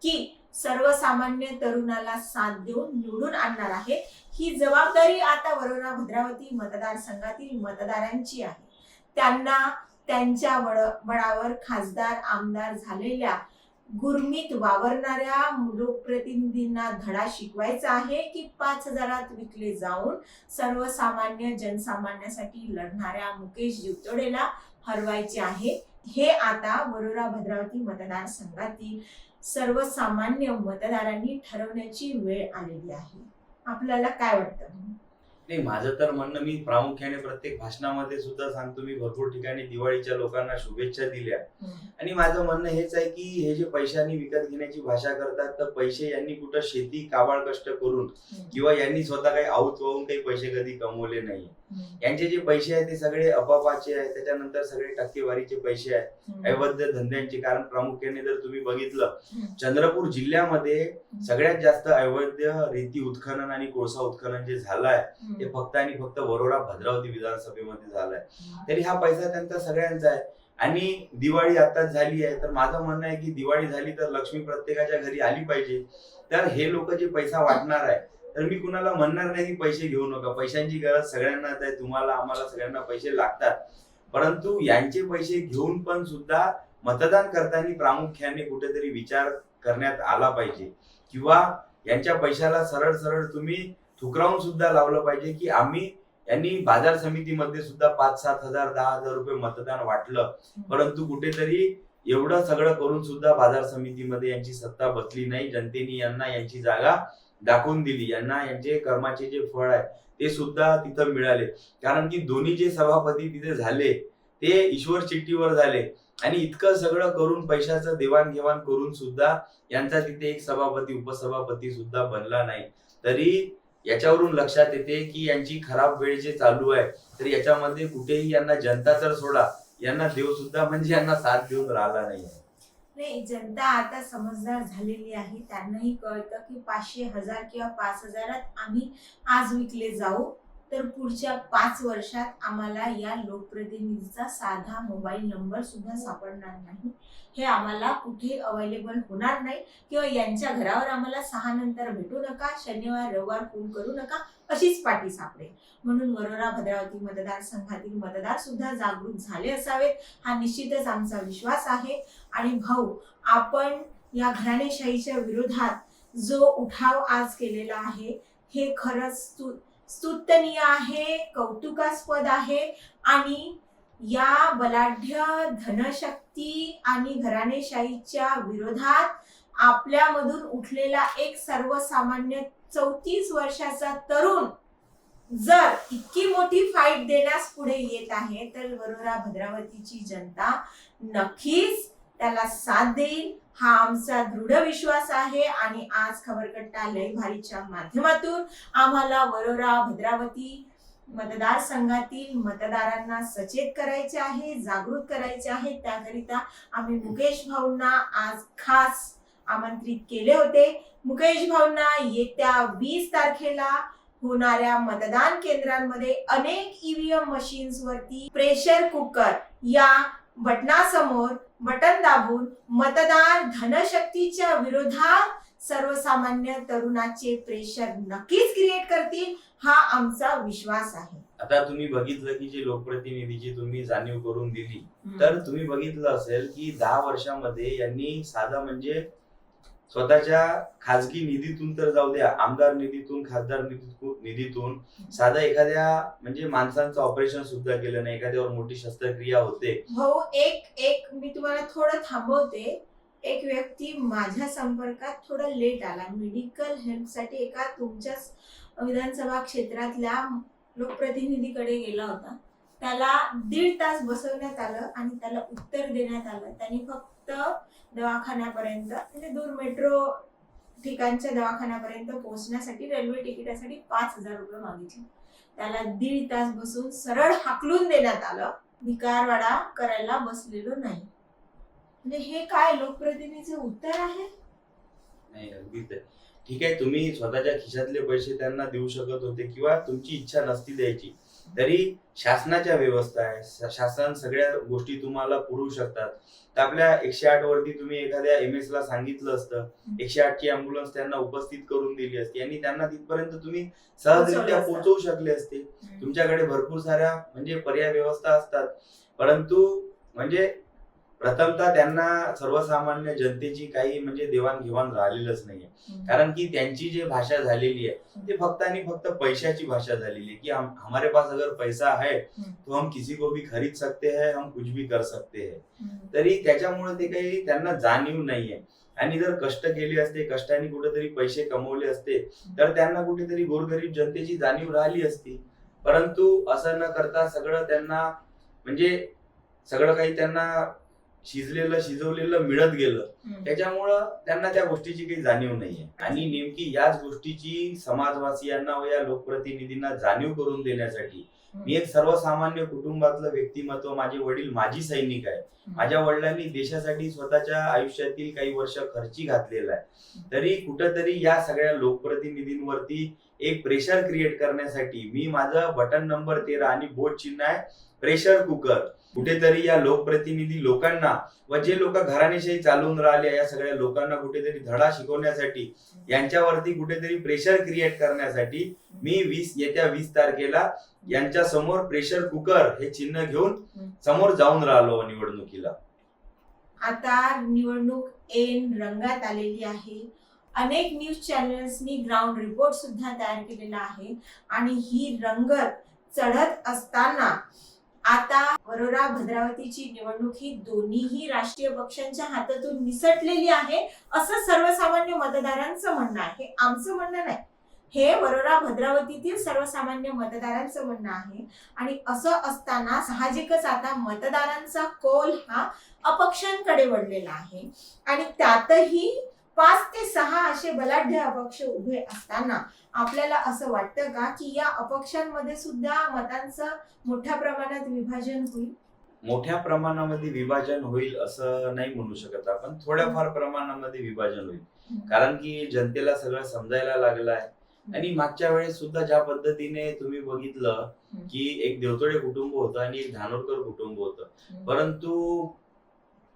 [SPEAKER 1] की सर्वसामान्य तरुणाला साथ देऊन निवडून आणणार आहे. ही जबाबदारी आता वरोरा भद्रावती मतदारसंघातील मतदारांची आहे. त्यांना त्यांच्या बळावर खासदार आमदार झालेल्या गुरमीत वावरणाऱ्या लोकप्रतिनिधींना धडा शिकवायचा आहे की 5,000 विकले जाऊन सर्वसामान्य जनसामान्यासाठी लढणाऱ्या मुकेश जीवतोडेला हरवायचे आहे. हे आता वरोरा भद्रावती मतदारसंघातील सर्वसामान्य मतदारांनी ठरवण्याची वेळ आलेली आहे. आपल्याला काय वाटतं?
[SPEAKER 2] नाही, माझं तर म्हणणं, मी प्रामुख्याने प्रत्येक भाषणामध्ये सुद्धा सांगतो, मी भरपूर ठिकाणी दिवाळीच्या लोकांना शुभेच्छा दिल्या. आणि माझं म्हणणं हेच आहे की हे जे पैशांनी विकत घेण्याची भाषा करतात, तर पैसे यांनी कुठं शेती काबाड कष्ट करून किंवा यांनी स्वतः काही आऊत वाहून काही पैसे कधी कमवले नाही. यांचे जे पैसे आहेत ते सगळे अपापाचे आहेत. त्याच्यानंतर सगळे टक्केवारीचे पैसे आहेत, अवैध धंद्यांचे. कारण प्रामुख्याने जर तुम्ही बघितलं, चंद्रपूर जिल्ह्यामध्ये सगळ्यात जास्त अवैध रेती उत्खनन आणि कोळसा उत्खनन जे झालं आहे ते फक्त आणि फक्त वरोरा भद्रावती विधानसभेमध्ये झालाय. तरी हा पैसा त्यांचा सगळ्यांचा आहे. आणि दिवाळी आताच झाली आहे, तर माझं म्हणणं आहे की दिवाळी झाली तर लक्ष्मी प्रत्येकाच्या घरी आली पाहिजे. तर हे लोक जे पैसा वाटणार आहे, तर मी कुणाला म्हणणार नाही की पैसे घेऊ नका. पैशांची गरज सगळ्यांनाच आहे, तुम्हाला आम्हाला सगळ्यांना पैसे लागतात. परंतु यांचे पैसे घेऊन पण सुद्धा मतदान करताना प्रामुख्याने कुठेतरी विचार करण्यात आला पाहिजे, किंवा यांच्या पैशाला सरळ सरळ तुम्ही ठुकरावून सुद्धा लावलं पाहिजे की आम्ही यांनी बाजार समितीमध्ये सुद्धा 5-7 हजार 10,000 रुपये मतदान वाटलं, परंतु कुठेतरी एवढं सगळं करून सुद्धा बाजार समितीमध्ये यांची सत्ता बसली नाही. जनतेने यांना यांची जागा दाखवून दिली, यांना यांचे कर्माचे जे फळ आहे ते सुद्धा तिथं मिळाले. कारण की दोन्ही जे सभापती तिथे झाले ते ईश्वर चिठ्ठीवर झाले, आणि इतकं सगळं करून पैशाचं देवाणघेवाण करून सुद्धा यांचा तिथे एक सभापती उपसभापती सुद्धा बनला नाही. तरी याच्यावरून लक्षात येते की यांची खराब वेळ जे चालू आहे, तर याच्यामध्ये कुठेही यांना जनता तर सोडा, यांना देव सुद्धा म्हणजे यांना साथ देऊन राहिला नाही.
[SPEAKER 1] नाही, जनता आता समजदार झालेली आहे. त्यांनाही कळतं की 500, 1000 किंवा 5000 आम्ही आज विकले जाऊ, तर पुढच्या 5 वर्षात आम्हाला या लोकप्रतिनिधीचा साधा मोबाईल नंबर सुद्धा सापडणार नाही. हे आम्हाला कुठे अवेलेबल होणार नाही, किंवा यांच्या घरावर आम्हाला 6 नंतर भेटू नका, शनिवार रविवार फोन करू नका, अशीच पाटी सापडेल. म्हणून वरोरा भद्रावती मतदारसंघातील मतदार सुद्धा जागृत झाले असावेत, हा निश्चितच आमचा विश्वास आहे. आणि भाऊ, आपण या घराणेशाहीच्या विरोधात जो उठाव आज केलेला आहे हे खरंच स्तुत्यनीय आहे, कौतुकास्पद आहे. आणि या बलाढ्य धनशक्ती आणि घराणेशाहीच्या विरोधात आपल्यामधून उठलेला एक सर्वसामान्य 34 वर्षाचा तरुण जर इतकी मोठी फाईट देण्यास पुढे येत आहे, तर वरोरा भद्रावतीची जनता नक्कीच त्याला साथ देईल, हा आमचा दृढ विश्वास आहे. आणि आज खबरकट्टा लय भारीच्या माध्यमातून आम्हाला वरोरा भद्रावती मतदारसंघातील मतदारांना सचेत करायचे आहे, जागृत करायचे आहे. त्याकरिता आम्ही मुकेश भाऊंना आज खास आमंत्रित केले होते. मुकेश भाऊंना येत्या 20 तारखेला होणाऱ्या मतदान केंद्रांमध्ये अनेक ईव्हीएम मशीन्स वरती प्रेशर कुकर या बटनासमोर बटन दाबून मतदार धनशक्तीच्या विरोधात सर्वसामान्य तरुणाचे प्रेशर नक्कीच क्रिएट करतील, हा आमचा विश्वास आहे.
[SPEAKER 2] आता तुम्ही बघितलं की जे लोकप्रतिनिधीची तुम्ही जाणीव करून दिली, तर तुम्ही बघितलं असेल की 10 वर्षामध्ये यांनी साधा म्हणजे स्वतःच्या खाजगी निधीतून तर जाऊ द्या, आमदार निधीतून, खासदार निधीतून साधा एखाद्या म्हणजे माणसांचं ऑपरेशन सुद्धा केलं नाही, एखाद्यावर मोठी शस्त्रक्रिया होते.
[SPEAKER 1] भाऊ, एक मी तुम्हाला थोडं थांबवते. एक व्यक्ती माझ्या संपर्कात थोडा लेट आला, मेडिकल हेल्पसाठी एका तुमच्याच विधानसभा क्षेत्रातल्या लोकप्रतिनिधीकडे गेला होता. त्याला 1.5 तास बसवण्यात आलं आणि त्याला उत्तर देण्यात आलं. त्यांनी फक्त दवाखान्यापर्यंत म्हणजे दूर मेट्रो ठिकाणच्या दवाखान्यापर्यंत पोहोचण्यासाठी रेल्वे तिकिटासाठी 5,000 रुपये मागितले. त्याला 1.5 तास बसून सरळ हाकलून देण्यात आलं. भिकारवाडा करायला बसलेलो नाही. म्हणजे हे काय लोकप्रतिनिधीचे उत्तर आहे?
[SPEAKER 2] नाही, अगदीच आहे. ठीक आहे, तुम्ही स्वतःच्या खिशातले पैसे त्यांना देऊ शकत होते, किंवा तुमची इच्छा नसती द्यायची, तरी शासनाच्या व्यवस्था आहे, शासन सगळ्या गोष्टी तुम्हाला पुरवू शकतात. तर आपल्या 108 वरती तुम्ही एखाद्या MS ला सांगितलं असतं, 108 ची अँब्युलन्स त्यांना उपस्थित करून दिली असती आणि त्यांना तिथपर्यंत तुम्ही सहजरित्या पोहोचवू शकले असते. तुमच्याकडे भरपूर साऱ्या म्हणजे पर्याय व्यवस्था असतात, परंतु म्हणजे प्रथमतः त्यांना सर्वसामान्य जनतेची काही म्हणजे देवाणघेवाण राहिलेलंच नाहीये. कारण की त्यांची जी भाषा झालेली आहे ते फक्त आणि फक्त पैशाची भाषा झालेली आहे की हमारे पास अगर पैसा है तो हम किसी को भी खरीद सकते हैं, हम कुछ भी कर सकते हैं. तरी त्याच्यामुळे ते काही त्यांना जाणीव नाहीये. आणि जर कष्ट केले असते, कष्टाने कुठेतरी पैसे कमवले असते, तर त्यांना कुठेतरी गोरगरीब जनतेची जाणीव राहिली असती. परंतु असं न करता सगळं त्यांना म्हणजे सगळं काही त्यांना शिजवलेलं मिळत गेलं. त्याच्यामुळं त्यांना त्या गोष्टीची काही जाणीव नाहीये. आणि नेमकी याच गोष्टीची समाजवासियांना व या लोकप्रतिनिधींना जाणीव करून देण्यासाठी मी एक सर्वसामान्य कुटुंबातलं व्यक्तिमत्व, माझे वडील माजी सैनिक आहे, माझ्या वडिलांनी देशासाठी स्वतःच्या आयुष्यातील काही वर्ष खर्ची घातलेला आहे, तरी कुठंतरी या सगळ्या लोकप्रतिनिधींवरती एक प्रेशर क्रिएट करण्यासाठी मी माझं बटन नंबर 13 आणि बोट चिन्ह आहे प्रेशर कुकर, कुठेतरी या लोकप्रतिनिधी लोकांना व जे लोक घराणेशाही चालवून राहिले या सगळ्या लोकांना कुठेतरी धडा शिकवण्यासाठी, यांच्यावरती कुठेतरी प्रेशर क्रिएट करण्यासाठी मी येत्या 20 तारखेला यांच्या समोर प्रेशर कुकर हे चिन्ह घेऊन समोर जाऊन राहिलो निवडणुकीला.
[SPEAKER 1] आता निवडणूक ऐन रंगात आलेली आहे. अनेक न्यूज चॅनल्सनी ग्राउंड रिपोर्ट सुद्धा तयार केलेला आहे आणि ही रंगत चढत असताना आता वरोरा भद्रावतीची निवडणूक ही दोन्हीही राष्ट्रीय पक्षांच्या हातातून निसटलेली आहे असं सर्वसामान्य मतदारांचं म्हणणं आहे. हे आमचं म्हणणं नाही, हे वरोरा भद्रावतीतील सर्वसामान्य मतदारांचं म्हणणं आहे. आणि असं असताना साहजिकच आता मतदारांचा कौल हा अपक्षांकडे वळलेला आहे आणि त्यातही 5 ते 6 असे बलाढ्य अपक्ष उभे असताना आपल्याला असं वाटतं का की या अपक्षांमध्ये सुद्धा मतांचं मोठ्या प्रमाणात विभाजन होईल?
[SPEAKER 2] मोठ्या प्रमाणामध्ये विभाजन होईल असं नाही म्हणू शकत आपण. थोड्याफार प्रमाणामध्ये विभाजन होईल, कारण की जनतेला सगळं समजायला लागलं आहे. आणि मागच्या वेळेस सुद्धा ज्या पद्धतीने तुम्ही बघितलं की एक देवतोडे कुटुंब होतं आणि एक धानोरकर कुटुंब होतं, परंतु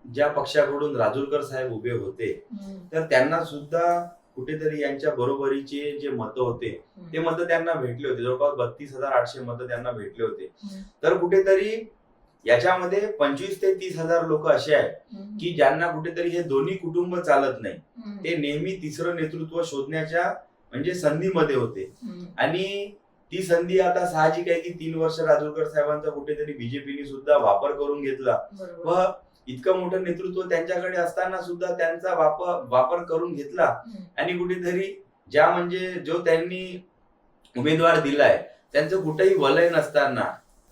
[SPEAKER 2] ज्या पक्षाकडून राजूरकर साहेब उभे होते तर त्यांना सुद्धा कुठेतरी यांच्या बरोबरीचे जे मतं होते ते मतं त्यांना भेटले होते. जवळपास 32,800 मतं त्यांना भेटले होते. तर कुठेतरी याच्यामध्ये 25 ते 30,000 लोक असे आहेत की ज्यांना कुठेतरी हे दोन्ही कुटुंब चालत नाही. ते नेहमी तिसरं नेतृत्व शोधण्याच्या म्हणजे संधीमध्ये होते. आणि ती संधी आता साहजिक आहे की 3 वर्ष राजूरकर साहेबांचा कुठेतरी बीजेपीने सुद्धा वापर करून घेतला व इतकं मोठं नेतृत्व त्यांच्याकडे असताना सुद्धा त्यांचा वापर करून घेतला. आणि कुठेतरी ज्या म्हणजे जो त्यांनी उमेदवार दिलाय त्यांचं कुठेही वलय नसताना,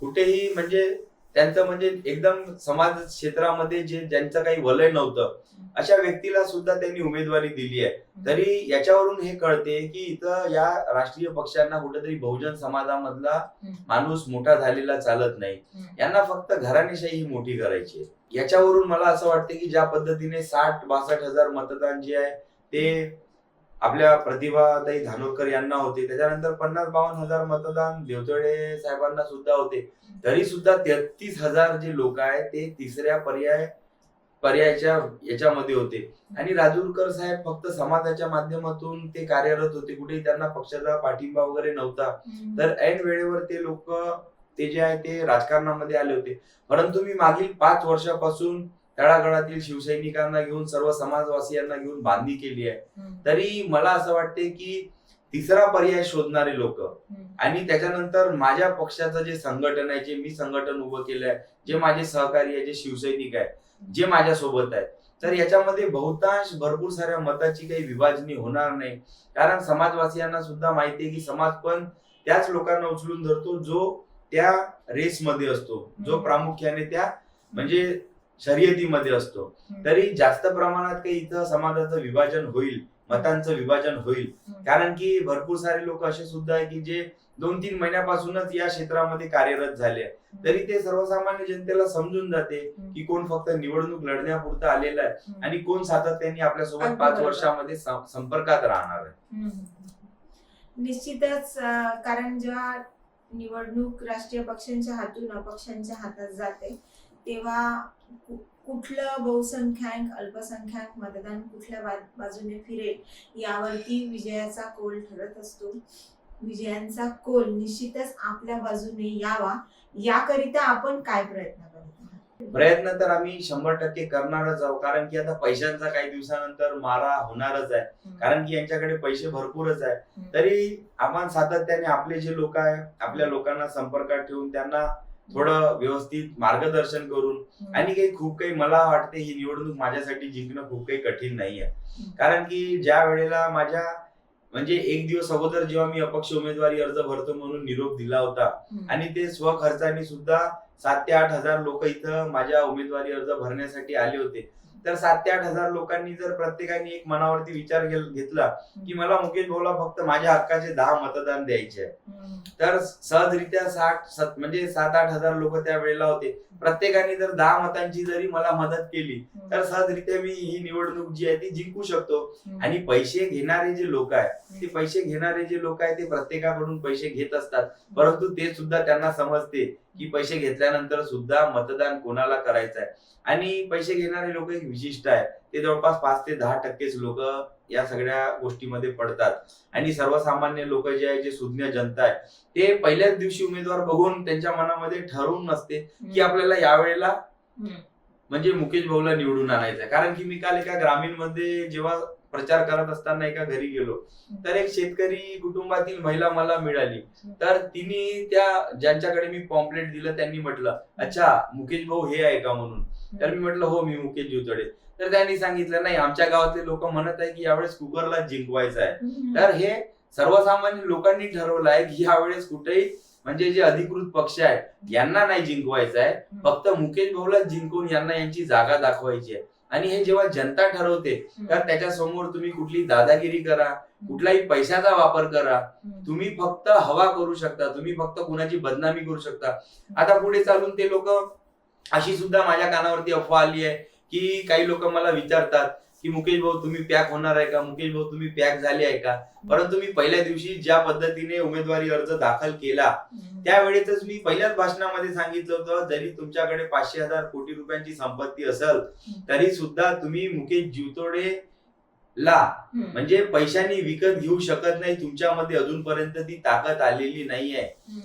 [SPEAKER 2] कुठेही म्हणजे त्यांचं म्हणजे एकदम समाज क्षेत्रामध्ये जे ज्यांचं काही वलय नव्हतं अशा व्यक्तीला सुद्धा त्यांनी उमेदवारी दिली आहे. तरी याच्यावरून हे कळते की इथं या राष्ट्रीय पक्षांना कुठेतरी बहुजन समाजामधला माणूस मोठा झालेला चालत नाही. यांना फक्त घराणेशाही मोठी करायची आहे. याच्यावरून मला असं वाटतं की ज्या पद्धतीने 60-62 हजार मतदान जे आहे ते आपल्या प्रतिभाताई धानोरकर यांना होते, त्याच्यानंतर 50-52 हजार मतदान देवतोडे साहेबांना सुद्धा होते, तरी सुद्धा 33,000 जे लोक आहेत ते तिसऱ्या पर्यायाच्या याच्यामध्ये होते. आणि राजूरकर साहेब फक्त समाजाच्या माध्यमातून ते कार्यरत होते, कुठेही त्यांना पक्षाचा पाठिंबा वगैरे नव्हता. तर ऐन वेळेवर ते लोक ते जे आहे ते राजकारणामध्ये आले होते. परंतु मी मागील 5 वर्षापासून तळागाळातील शिवसैनिकांना घेऊन सर्व समाजवासियांना घेऊन बांधणी केली आहे. तरी मला असं वाटते की तिसरा पर्याय शोधणारे लोक आणि त्याच्यानंतर माझ्या पक्षाचं जे संघटन आहे, जे मी संघटन उभं केलं आहे, जे माझे सहकारी आहे, जे शिवसैनिक आहे, जे माझ्या सोबत आहेत, तर याच्यामध्ये बहुतांश भरपूर साऱ्या मताची काही विभाजनी होणार नाही. कारण समाजवासियांना सुद्धा माहिती आहे की समाज पण त्याच लोकांना उचलून धरतो जो त्या रेसमध्ये असतो, जो प्रामुख्याने त्या म्हणजे शर्यतीमध्ये असतो. तरी जास्त प्रमाणात काही इथं समाजाचं विभाजन होईल, मतांचं विभाजन होईल. कारण की भरपूर सारे लोक असे सुद्धा आहे की जे 2-3 महिन्यापासूनच या क्षेत्रामध्ये कार्यरत झाले, तरी ते सर्वसामान्य जनतेला समजून जाते की कोण फक्त निवडणूक लढण्यापुरतं आलेला आहे आणि कोण सातत्याने आपल्यासोबत 5 वर्षामध्ये संपर्कात राहणार आहे.
[SPEAKER 1] निश्चितच, कारण जेव्हा निवडणूक राष्ट्रीय पक्षांच्या हातून अपक्षांच्या हातात जाते तेव्हा कुठलं बहुसंख्याक अल्पसंख्याक मतदान कुठल्या बाजूने फिरेल यावरती विजयाचा कौल ठरत असतो. विजयांचा कौल निश्चितच आपल्या बाजूने यावा याकरिता आपण काय प्रयत्न करतो?
[SPEAKER 2] प्रयत्न तर आम्ही 100% करणारच आहोत. कारण की आता पैशांचा काही दिवसानंतर मारा होणारच आहे, कारण की यांच्याकडे पैसे भरपूरच आहे. तरी आपण सातत्याने आपले जे लोक आहे आपल्या लोकांना संपर्कात ठेवून त्यांना थोडं व्यवस्थित मार्गदर्शन करून आणि खूप काही मला वाटते ही निवडणूक माझ्यासाठी जिंकणं खूप काही कठीण नाही आहे. कारण की ज्या वेळेला माझ्या म्हणजे 1 दिवस अगोदर जेव्हा मी अपक्ष उमेदवारी अर्ज भरतो म्हणून निरोप दिला होता आणि ते स्वखर्चाने सुद्धा 7 ते 8 हजार लोक इथं माझ्या उमेदवारी अर्ज भरण्यासाठी आले होते. तर 7 ते 8 हजार लोकांनी जर प्रत्येकाने एक मनावरती विचार घेतला की मला मुकेश भाऊला फक्त माझ्या हक्काचे 10 मतदान द्यायचे आहे, तर सहजरित्या 7-8 हजार लोक त्या वेळेला होते. प्रत्येकाने जर 10 मतांची जरी मला मदत केली तर सहजरित्या मी ही निवडणूक जी आहे ती जिंकू शकतो. आणि पैसे घेणारे जे लोक आहेत ते प्रत्येकाकडून पैसे घेत असतात, परंतु ते सुद्धा त्यांना समजते की पैसे घेतल्यानंतर सुद्धा मतदान कोणाला करायचं आहे. आणि पैसे घेणारे लोक एक विशिष्ट आहे, ते जवळपास 5 ते 10% लोक या सगळ्या गोष्टीमध्ये पडतात. आणि सर्वसामान्य लोक जे आहे, जे सुज्ञ जनता आहे, ते पहिल्याच दिवशी उमेदवार बघून त्यांच्या मनामध्ये ठरवून नसते की आपल्याला यावेळेला म्हणजे मुकेश भाऊला निवडून आणायचं आहे. कारण की मी काल एका ग्रामीण मध्ये जेव्हा प्रचार करत असताना एका घरी गेलो तर एक शेतकरी कुटुंबातील महिला मला मिळाली. तर तिने त्या ज्यांच्याकडे मी पॉम्पलेट दिलं त्यांनी म्हटलं, अच्छा मुकेश भाऊ हे आहे का म्हणून. तर मी म्हटलं हो मी मुकेश जीवतडे. तर त्यांनी सांगितलं नाही आमच्या गावातले लोक म्हणत आहे की यावेळेस कुकरला जिंकवायचं आहे. तर हे सर्वसामान्य लोकांनी ठरवलं आहे की यावेळेस कुठेही म्हणजे जे अधिकृत पक्ष आहेत यांना नाही जिंकवायचं आहे, फक्त मुकेश भाऊला जिंकून यांना यांची जागा दाखवायची आहे. आणि हे जेव्हा जनता ठरवते तर त्याच्या समोर तुम्ही कुठली दादागिरी करा, कुठलाही पैशाचा वापर करा, तुम्ही फक्त हवा करू शकता, तुम्ही फक्त कुणाची बदनामी करू शकता. आता पुढे चालून ते लोक अशी सुद्धा माझ्या कानावरती अफवा आली आहे की काही लोक मला विचारतात की मुकेश भाऊ तुम्ही पॅक होणार आहे का, मुकेश भाऊ तुम्ही पॅक झाले आहे का. परंतु मी पहिल्या दिवशी ज्या पद्धतीने उमेदवारी अर्ज दाखल केला त्यावेळेच मी पहिल्याच भाषणामध्ये सांगितलं होतं, जरी तुमच्याकडे 500,000 कोटी रुपयांची संपत्ती असेल तरी सुद्धा तुम्ही मुकेश जीवतोडे ला म्हणजे पैशांनी विकत घेऊ शकत नाही. तुमच्यामध्ये अजूनपर्यंत ती ताकद आलेली नाहीये.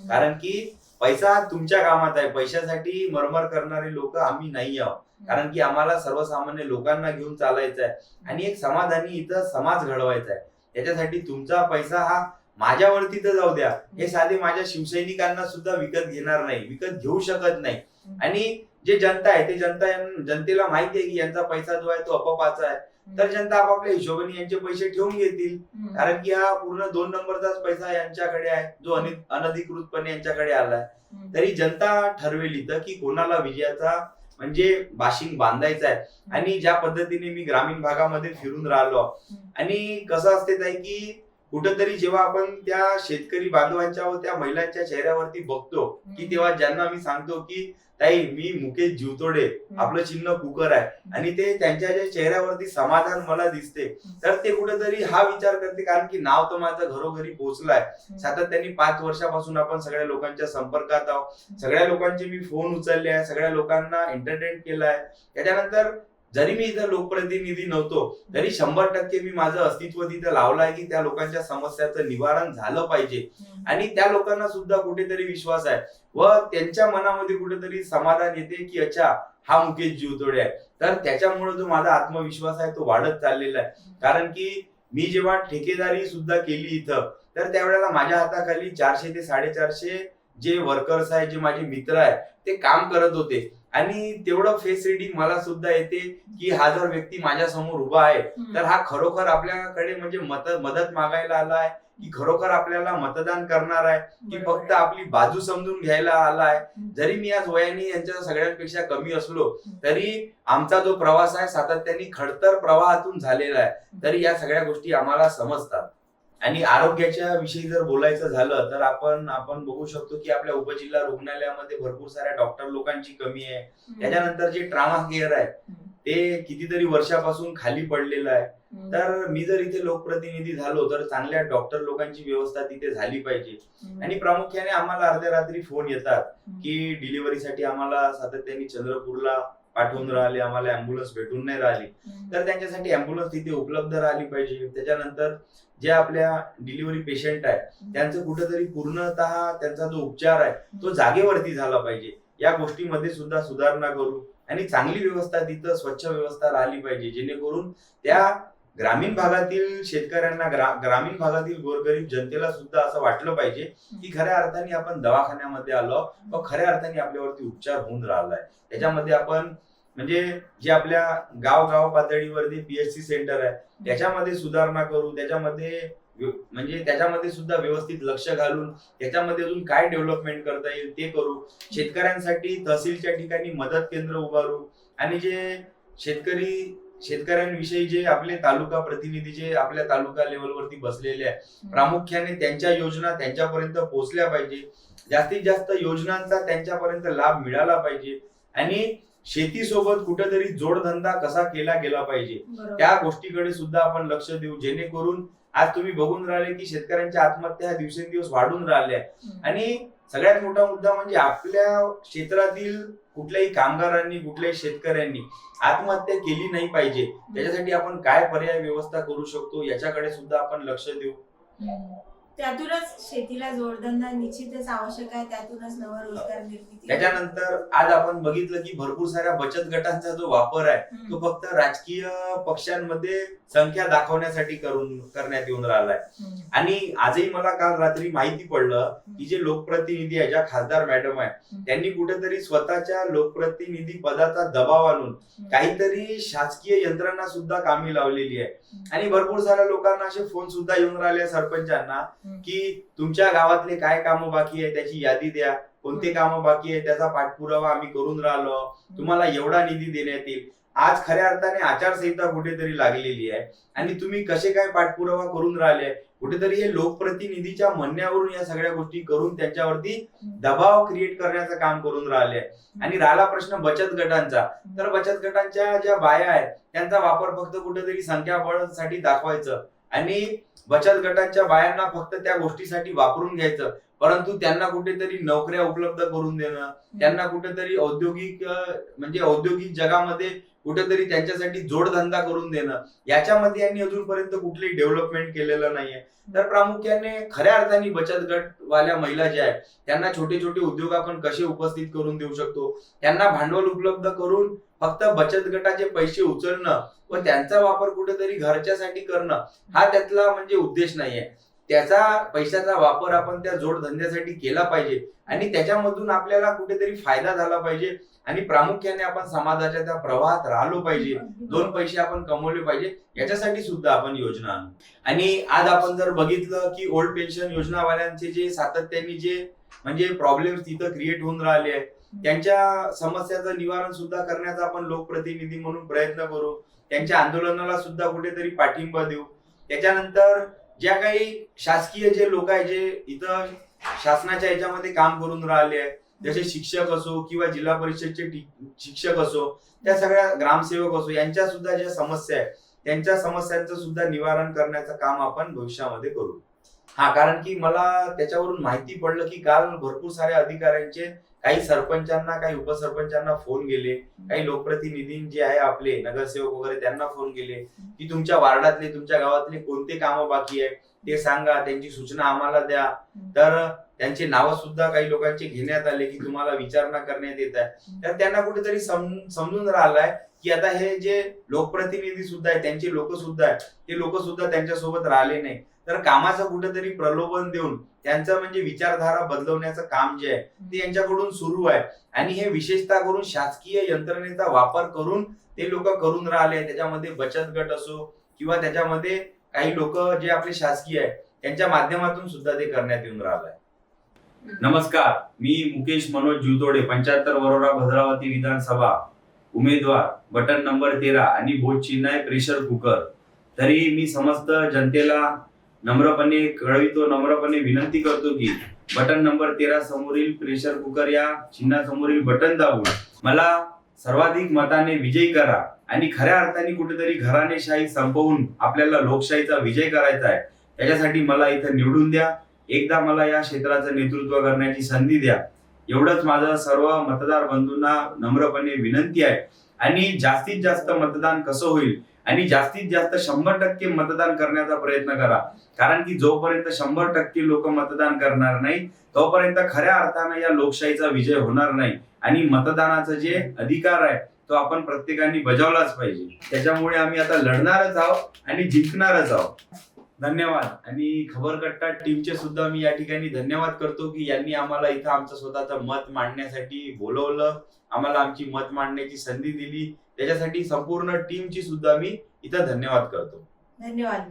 [SPEAKER 2] कारण की पैसा तुमच्या कामात आहे, पैशासाठी मरमर करणारे लोक आम्ही नाही आहोत. कारण की आम्हाला सर्वसामान्य लोकांना घेऊन चालायचं आहे आणि एक समाधानी इथं समाज घडवायचा आहे. त्याच्यासाठी तुमचा पैसा हा माझ्यावरती तर जाऊ द्या, हे साधे माझ्या शिवसैनिकांना सुद्धा विकत घेणार नाही, विकत घेऊ शकत नाही. आणि जे जनता आहे ते जनतेला माहिती आहे की यांचा पैसा जो आहे तो अपपाचा आहे. तर जनता आपापल्या हिशोबाने यांचे पैसे ठेवून घेतील. कारण की हा पूर्ण 2 नंबरचाच पैसा यांच्याकडे आहे जो अनधिकृतपणे यांच्याकडे आलाय. तरी जनता ठरवेल इथं की कोणाला विजयाचा म्हणजे बाशिंग बांधायचा आहे. आणि ज्या पद्धतीने मी ग्रामीण भागामध्ये फिरून राहिलो आणि कसं असते ताई की कुठेतरी जेव्हा आपण त्या शेतकरी बांधवांच्या व त्या महिलांच्या चेहऱ्यावरती बघतो की तेव्हा ज्यांना मी सांगतो की ताई मी मुकेश जीवतोडे, आपलं चिन्ह कुकर आहे, आणि ते त्यांच्या ज्या चेहऱ्यावरती समाधान मला दिसते तर ते कुठेतरी हा विचार करते. कारण की नाव तर माझं घरोघरी पोहोचलाय. सातत्याने 5 वर्षापासून आपण सगळ्या लोकांच्या संपर्कात आहोत, सगळ्या लोकांचे मी फोन उचलले आहे, सगळ्या लोकांना एंटरटेन केलाय. त्याच्यानंतर जरी मी इथं लोकप्रतिनिधी नव्हतो तरी 100% मी माझं अस्तित्व तिथं लावलंय की त्या लोकांच्या समस्याचं निवारण झालं पाहिजे. आणि त्या लोकांना सुद्धा कुठेतरी विश्वास आहे व त्यांच्या मनामध्ये कुठेतरी समाधान येते की अच्छा हा मुकेश जीवतोडे आहे. तर त्याच्यामुळे जो माझा आत्मविश्वास आहे तो वाढत चाललेला आहे. कारण की मी जेव्हा ठेकेदारी सुद्धा केली इथं तर त्यावेळेला माझ्या हाताखाली 400 ते 450 जे वर्कर्स आहेत, जे माझे मित्र आहेत ते काम करत होते. आणि तेवढं फेस रिडिंग मला सुद्धा येते की हा जर व्यक्ती माझ्या समोर उभा आहे तर हा खरोखर आपल्याकडे म्हणजे मदत मागायला आलाय की खरोखर आपल्याला मतदान करणार आहे की फक्त आपली बाजू समजून घ्यायला आलाय. जरी मी आज वयाने यांच्या सगळ्यांपेक्षा कमी असलो तरी आमचा जो प्रवास आहे सातत्याने खडतर प्रवाहातून झालेला आहे. तरी या सगळ्या गोष्टी आम्हाला समजतात. आणि आरोग्याच्या विषयी जर बोलायचं झालं तर आपण बघू शकतो की आपल्या उपजिल्हा रुग्णालयामध्ये भरपूर साऱ्या डॉक्टर लोकांची कमी आहे. त्याच्यानंतर जे ट्रामा केअर आहे ते कितीतरी वर्षापासून खाली पडलेलं आहे. तर मी जर इथे लोकप्रतिनिधी झालो तर चांगल्या डॉक्टर लोकांची व्यवस्था तिथे झाली पाहिजे. आणि प्रामुख्याने आम्हाला अर्ध्या रात्री फोन येतात की डिलिव्हरीसाठी आम्हाला सातत्याने चंद्रपूरला पाठवून राहिले, आम्हाला अँब्युलन्स भेटून नाही राहिली. तर त्यांच्यासाठी अँब्युलन्स तिथे उपलब्ध राहिली पाहिजे. त्याच्यानंतर जे आपल्या डिलिव्हरी पेशंट आहे त्यांचं कुठेतरी पूर्णतः त्यांचा जो उपचार आहे तो जागेवरती झाला पाहिजे. या गोष्टीमध्ये सुद्धा सुधारणा करू आणि चांगली व्यवस्था तिथं स्वच्छ व्यवस्था राहिली पाहिजे, जेणेकरून त्या ग्रामीण भागातील शेतकऱ्यांना ग्रामीण भागातील गोरगरीब जनतेला सुद्धा असं वाटलं पाहिजे की खऱ्या अर्थाने आपण दवाखान्यामध्ये आलो व खऱ्या अर्थाने आपल्यावरती उपचार होऊन राहिलाय. त्याच्यामध्ये आपण म्हणजे जे आपल्या गाव पातळीवरती PHC सेंटर आहे त्याच्यामध्ये सुधारणा करू. त्याच्यामध्ये सुद्धा व्यवस्थित लक्ष घालून त्याच्यामध्ये अजून काय डेव्हलपमेंट करता येईल ते करू. शेतकऱ्यांसाठी तहसीलच्या ठिकाणी मदत केंद्र उभारू. आणि जे शेतकऱ्यांविषयी जे आपले तालुका प्रतिनिधी जे आपल्या तालुका लेवलवरती बसलेले आहे प्रामुख्याने त्यांच्या योजना त्यांच्यापर्यंत पोहोचल्या पाहिजे. जास्तीत जास्त योजनांचा त्यांच्यापर्यंत लाभ मिळाला पाहिजे. आणि शेतीसोबत कुठेतरी जोडधंदा कसा केला गेला पाहिजे त्या गोष्टीकडे सुद्धा आपण लक्ष देऊ, जेणेकरून आज तुम्ही बघून राहिले की शेतकऱ्यांच्या आत्महत्या दिवसेंदिवस वाढून राहिल्या. आणि सगळ्यात मोठा मुद्दा म्हणजे आपल्या क्षेत्रातील कुठल्याही कामगारांनी कुठल्याही शेतकऱ्यांनी आत्महत्या केली नाही पाहिजे. त्याच्यासाठी आपण काय पर्याय व्यवस्था करू शकतो याच्याकडे सुद्धा आपण लक्ष देऊ.
[SPEAKER 1] त्यातूनच शेतीला जोडधंदा निश्चितच आवश्यक आहे, त्यातूनच नवा रोजगार निर्मिती.
[SPEAKER 2] त्याच्यानंतर आज आपण बघितलं की भरपूर साऱ्या बचत गटांचा जो वापर आहे तो फक्त राजकीय पक्षांमध्ये संख्या दाखवण्यासाठी करण्यात येऊन राहिलाय. आणि आजही मला काल रात्री माहिती पडलं की जे लोकप्रतिनिधी आहे, ज्या खासदार मॅडम आहे, त्यांनी कुठेतरी स्वतःच्या लोकप्रतिनिधी पदाचा दबाव आणून काहीतरी शासकीय यंत्रणा सुद्धा कामी लावलेली आहे. आणि भरपूर साऱ्या लोकांना असे फोन सुद्धा येऊन राहिले सरपंचांना की तुमच्या गावातले काय कामं बाकी आहे त्याची यादी द्या, कोणते कामं बाकी आहे त्याचा पाठपुरावा आम्ही करून राहिलो, तुम्हाला एवढा निधी देण्यात येईल. आज खऱ्या अर्थाने आचारसंहिता कुठेतरी लागलेली आहे आणि तुम्ही कसे काय पाठपुरावा करून राहिले, कुठेतरी हे लोकप्रतिनिधीच्या म्हणण्यावरून या सगळ्या गोष्टी करून त्यांच्यावरती दबाव क्रिएट करण्याचं काम करून राहिले. आणि राहिला प्रश्न बचत गटांचा, तर बचत गटांच्या ज्या बाया आहेत त्यांचा वापर फक्त कुठेतरी संख्याबळासाठी दाखवायचं आणि बचत गटांच्या बायांना फक्त त्या गोष्टीसाठी वापरून घ्यायचं, परंतु त्यांना कुठेतरी नोकऱ्या उपलब्ध करून देणं, त्यांना कुठेतरी औद्योगिक जगामध्ये कुठेतरी त्यांच्यासाठी जोडधंदा करून देणं, याच्यामध्ये यांनी अजूनपर्यंत कुठलीही डेव्हलपमेंट केलेलं नाहीये. तर प्रामुख्याने खऱ्या अर्थाने बचत गटवाल्या महिला ज्या आहेत त्यांना छोटे छोटे उद्योग आपण कसे उपस्थित करून देऊ शकतो, त्यांना भांडवल उपलब्ध करून फक्त बचत गटाचे पैसे उचलणं व त्यांचा वापर कुठेतरी घरच्यासाठी करणं हा त्यातला म्हणजे उद्देश नाहीये. त्याचा पैशाचा वापर आपण त्या जोडधंद्यासाठी केला पाहिजे आणि त्याच्यामधून आपल्याला कुठेतरी फायदा झाला पाहिजे आणि प्रामुख्याने आपण समाजाच्या त्या प्रवाहात राहिलो पाहिजे, दोन पैसे आपण कमवले पाहिजे, याच्यासाठी सुद्धा आपण योजना आणू. आणि आज आपण जर बघितलं की ओल्ड पेन्शन योजनावाल्यांचे जे सातत्याने जे म्हणजे प्रॉब्लेम्स तिथं क्रिएट होऊन राहिले आहेत, त्यांच्या समस्याचं निवारण सुद्धा करण्याचा आपण लोकप्रतिनिधी म्हणून प्रयत्न करू, त्यांच्या आंदोलनाला सुद्धा कुठेतरी पाठिंबा देऊ. त्याच्यानंतर ज्या काही शासकीय जे लोक आहे जे इथं शासनाच्या याच्यामध्ये काम करून राहिले आहेत, जसे शिक्षक असो किंवा जिल्हा परिषदचे शिक्षक असो, त्या सगळ्या ग्रामसेवक असो, यांच्या सुद्धा ज्या समस्या आहेत त्यांच्या समस्यांचं सुद्धा निवारण करण्याचं काम आपण भविष्यामध्ये करू. कारण की मला त्याच्यावरून माहिती पडलं की काल भरपूर साऱ्या अधिकाऱ्यांचे काही सरपंचांना काही उपसरपंचांना फोन गेले, काही लोकप्रतिनिधी जे आहे आपले नगरसेवक वगैरे त्यांना फोन गेले की तुमच्या वार्डातले तुमच्या गावातले कोणते कामं बाकी आहे ते सांगा, त्यांची सूचना आम्हाला द्या. तर त्यांचे नाव सुद्धा काही लोकांचे घेण्यात आले की तुम्हाला विचारणा करण्यात येत आहे. तर त्यांना कुठेतरी समजून राहिलाय की आता हे जे लोकप्रतिनिधी सुद्धा आहे त्यांचे लोक सुद्धा आहे ते लोक सुद्धा त्यांच्यासोबत राहिले नाही, तर कामाचं कुठेतरी प्रलोभन देऊन त्यांचं म्हणजे विचारधारा बदलवण्याचं काम जे आहे ते यांच्याकडून सुरू आहे. आणि हे विशेषतः करून शासकीय यंत्रणेचा वापर करून ते लोक करून राहिले. त्याच्यामध्ये बचत गट असो किंवा त्याच्यामध्ये काही लोक जे आपले शासकीय आहे त्यांच्या माध्यमातून सुद्धा ते करण्यात येऊन राहिलंय. नमस्कार, मी मुकेश मनोज जुतोडे, 75 वरोरा भद्रावती विधानसभा उमेदवार, बटन नंबर 13 आणि बोट चिन्ह आहे प्रेशर कुकर. तरी मी समस्त जनतेला नम्रपणे कळवितो, नम्रपणे विनंती करतो की बटन नंबर 13 समोरील प्रेशर कुकर या चिन्हासमोरील बटन दाबून मला सर्वाधिक मताने विजयी करा आणि खऱ्या अर्थाने कुठेतरी घराणेशाही संपवून आपल्याला लोकशाहीचा विजय करायचा आहे. त्याच्यासाठी मला इथं निवडून द्या, एकदा मला या क्षेत्राचं नेतृत्व करण्याची संधी द्या. एवढंच माझं सर्व मतदार बंधूंना नम्रपणे विनंती आहे. आणि जास्तीत जास्त मतदान कसं होईल आणि जास्तीत जास्त 100% मतदान करण्याचा प्रयत्न करा, कारण की जोपर्यंत 100% लोक मतदान करणार नाही तोपर्यंत खऱ्या अर्थानं या लोकशाहीचा विजय होणार नाही. आणि मतदानाचा जे अधिकार आहे तो आपण प्रत्येकाने बजावलाच पाहिजे. त्याच्यामुळे आम्ही आता लढणारच आहोत आणि जिंकणारच आहोत. धन्यवाद. आणि खबरकट्टा टीमचे सुद्धा मी या ठिकाणी धन्यवाद करतो की यांनी आम्हाला इथं आमचं स्वतःचं मत मांडण्यासाठी बोलवलं, आम्हाला आमची मत मांडण्याची संधी दिली. त्याच्यासाठी संपूर्ण टीमची सुद्धा मी इथं धन्यवाद करतो.
[SPEAKER 1] धन्यवाद.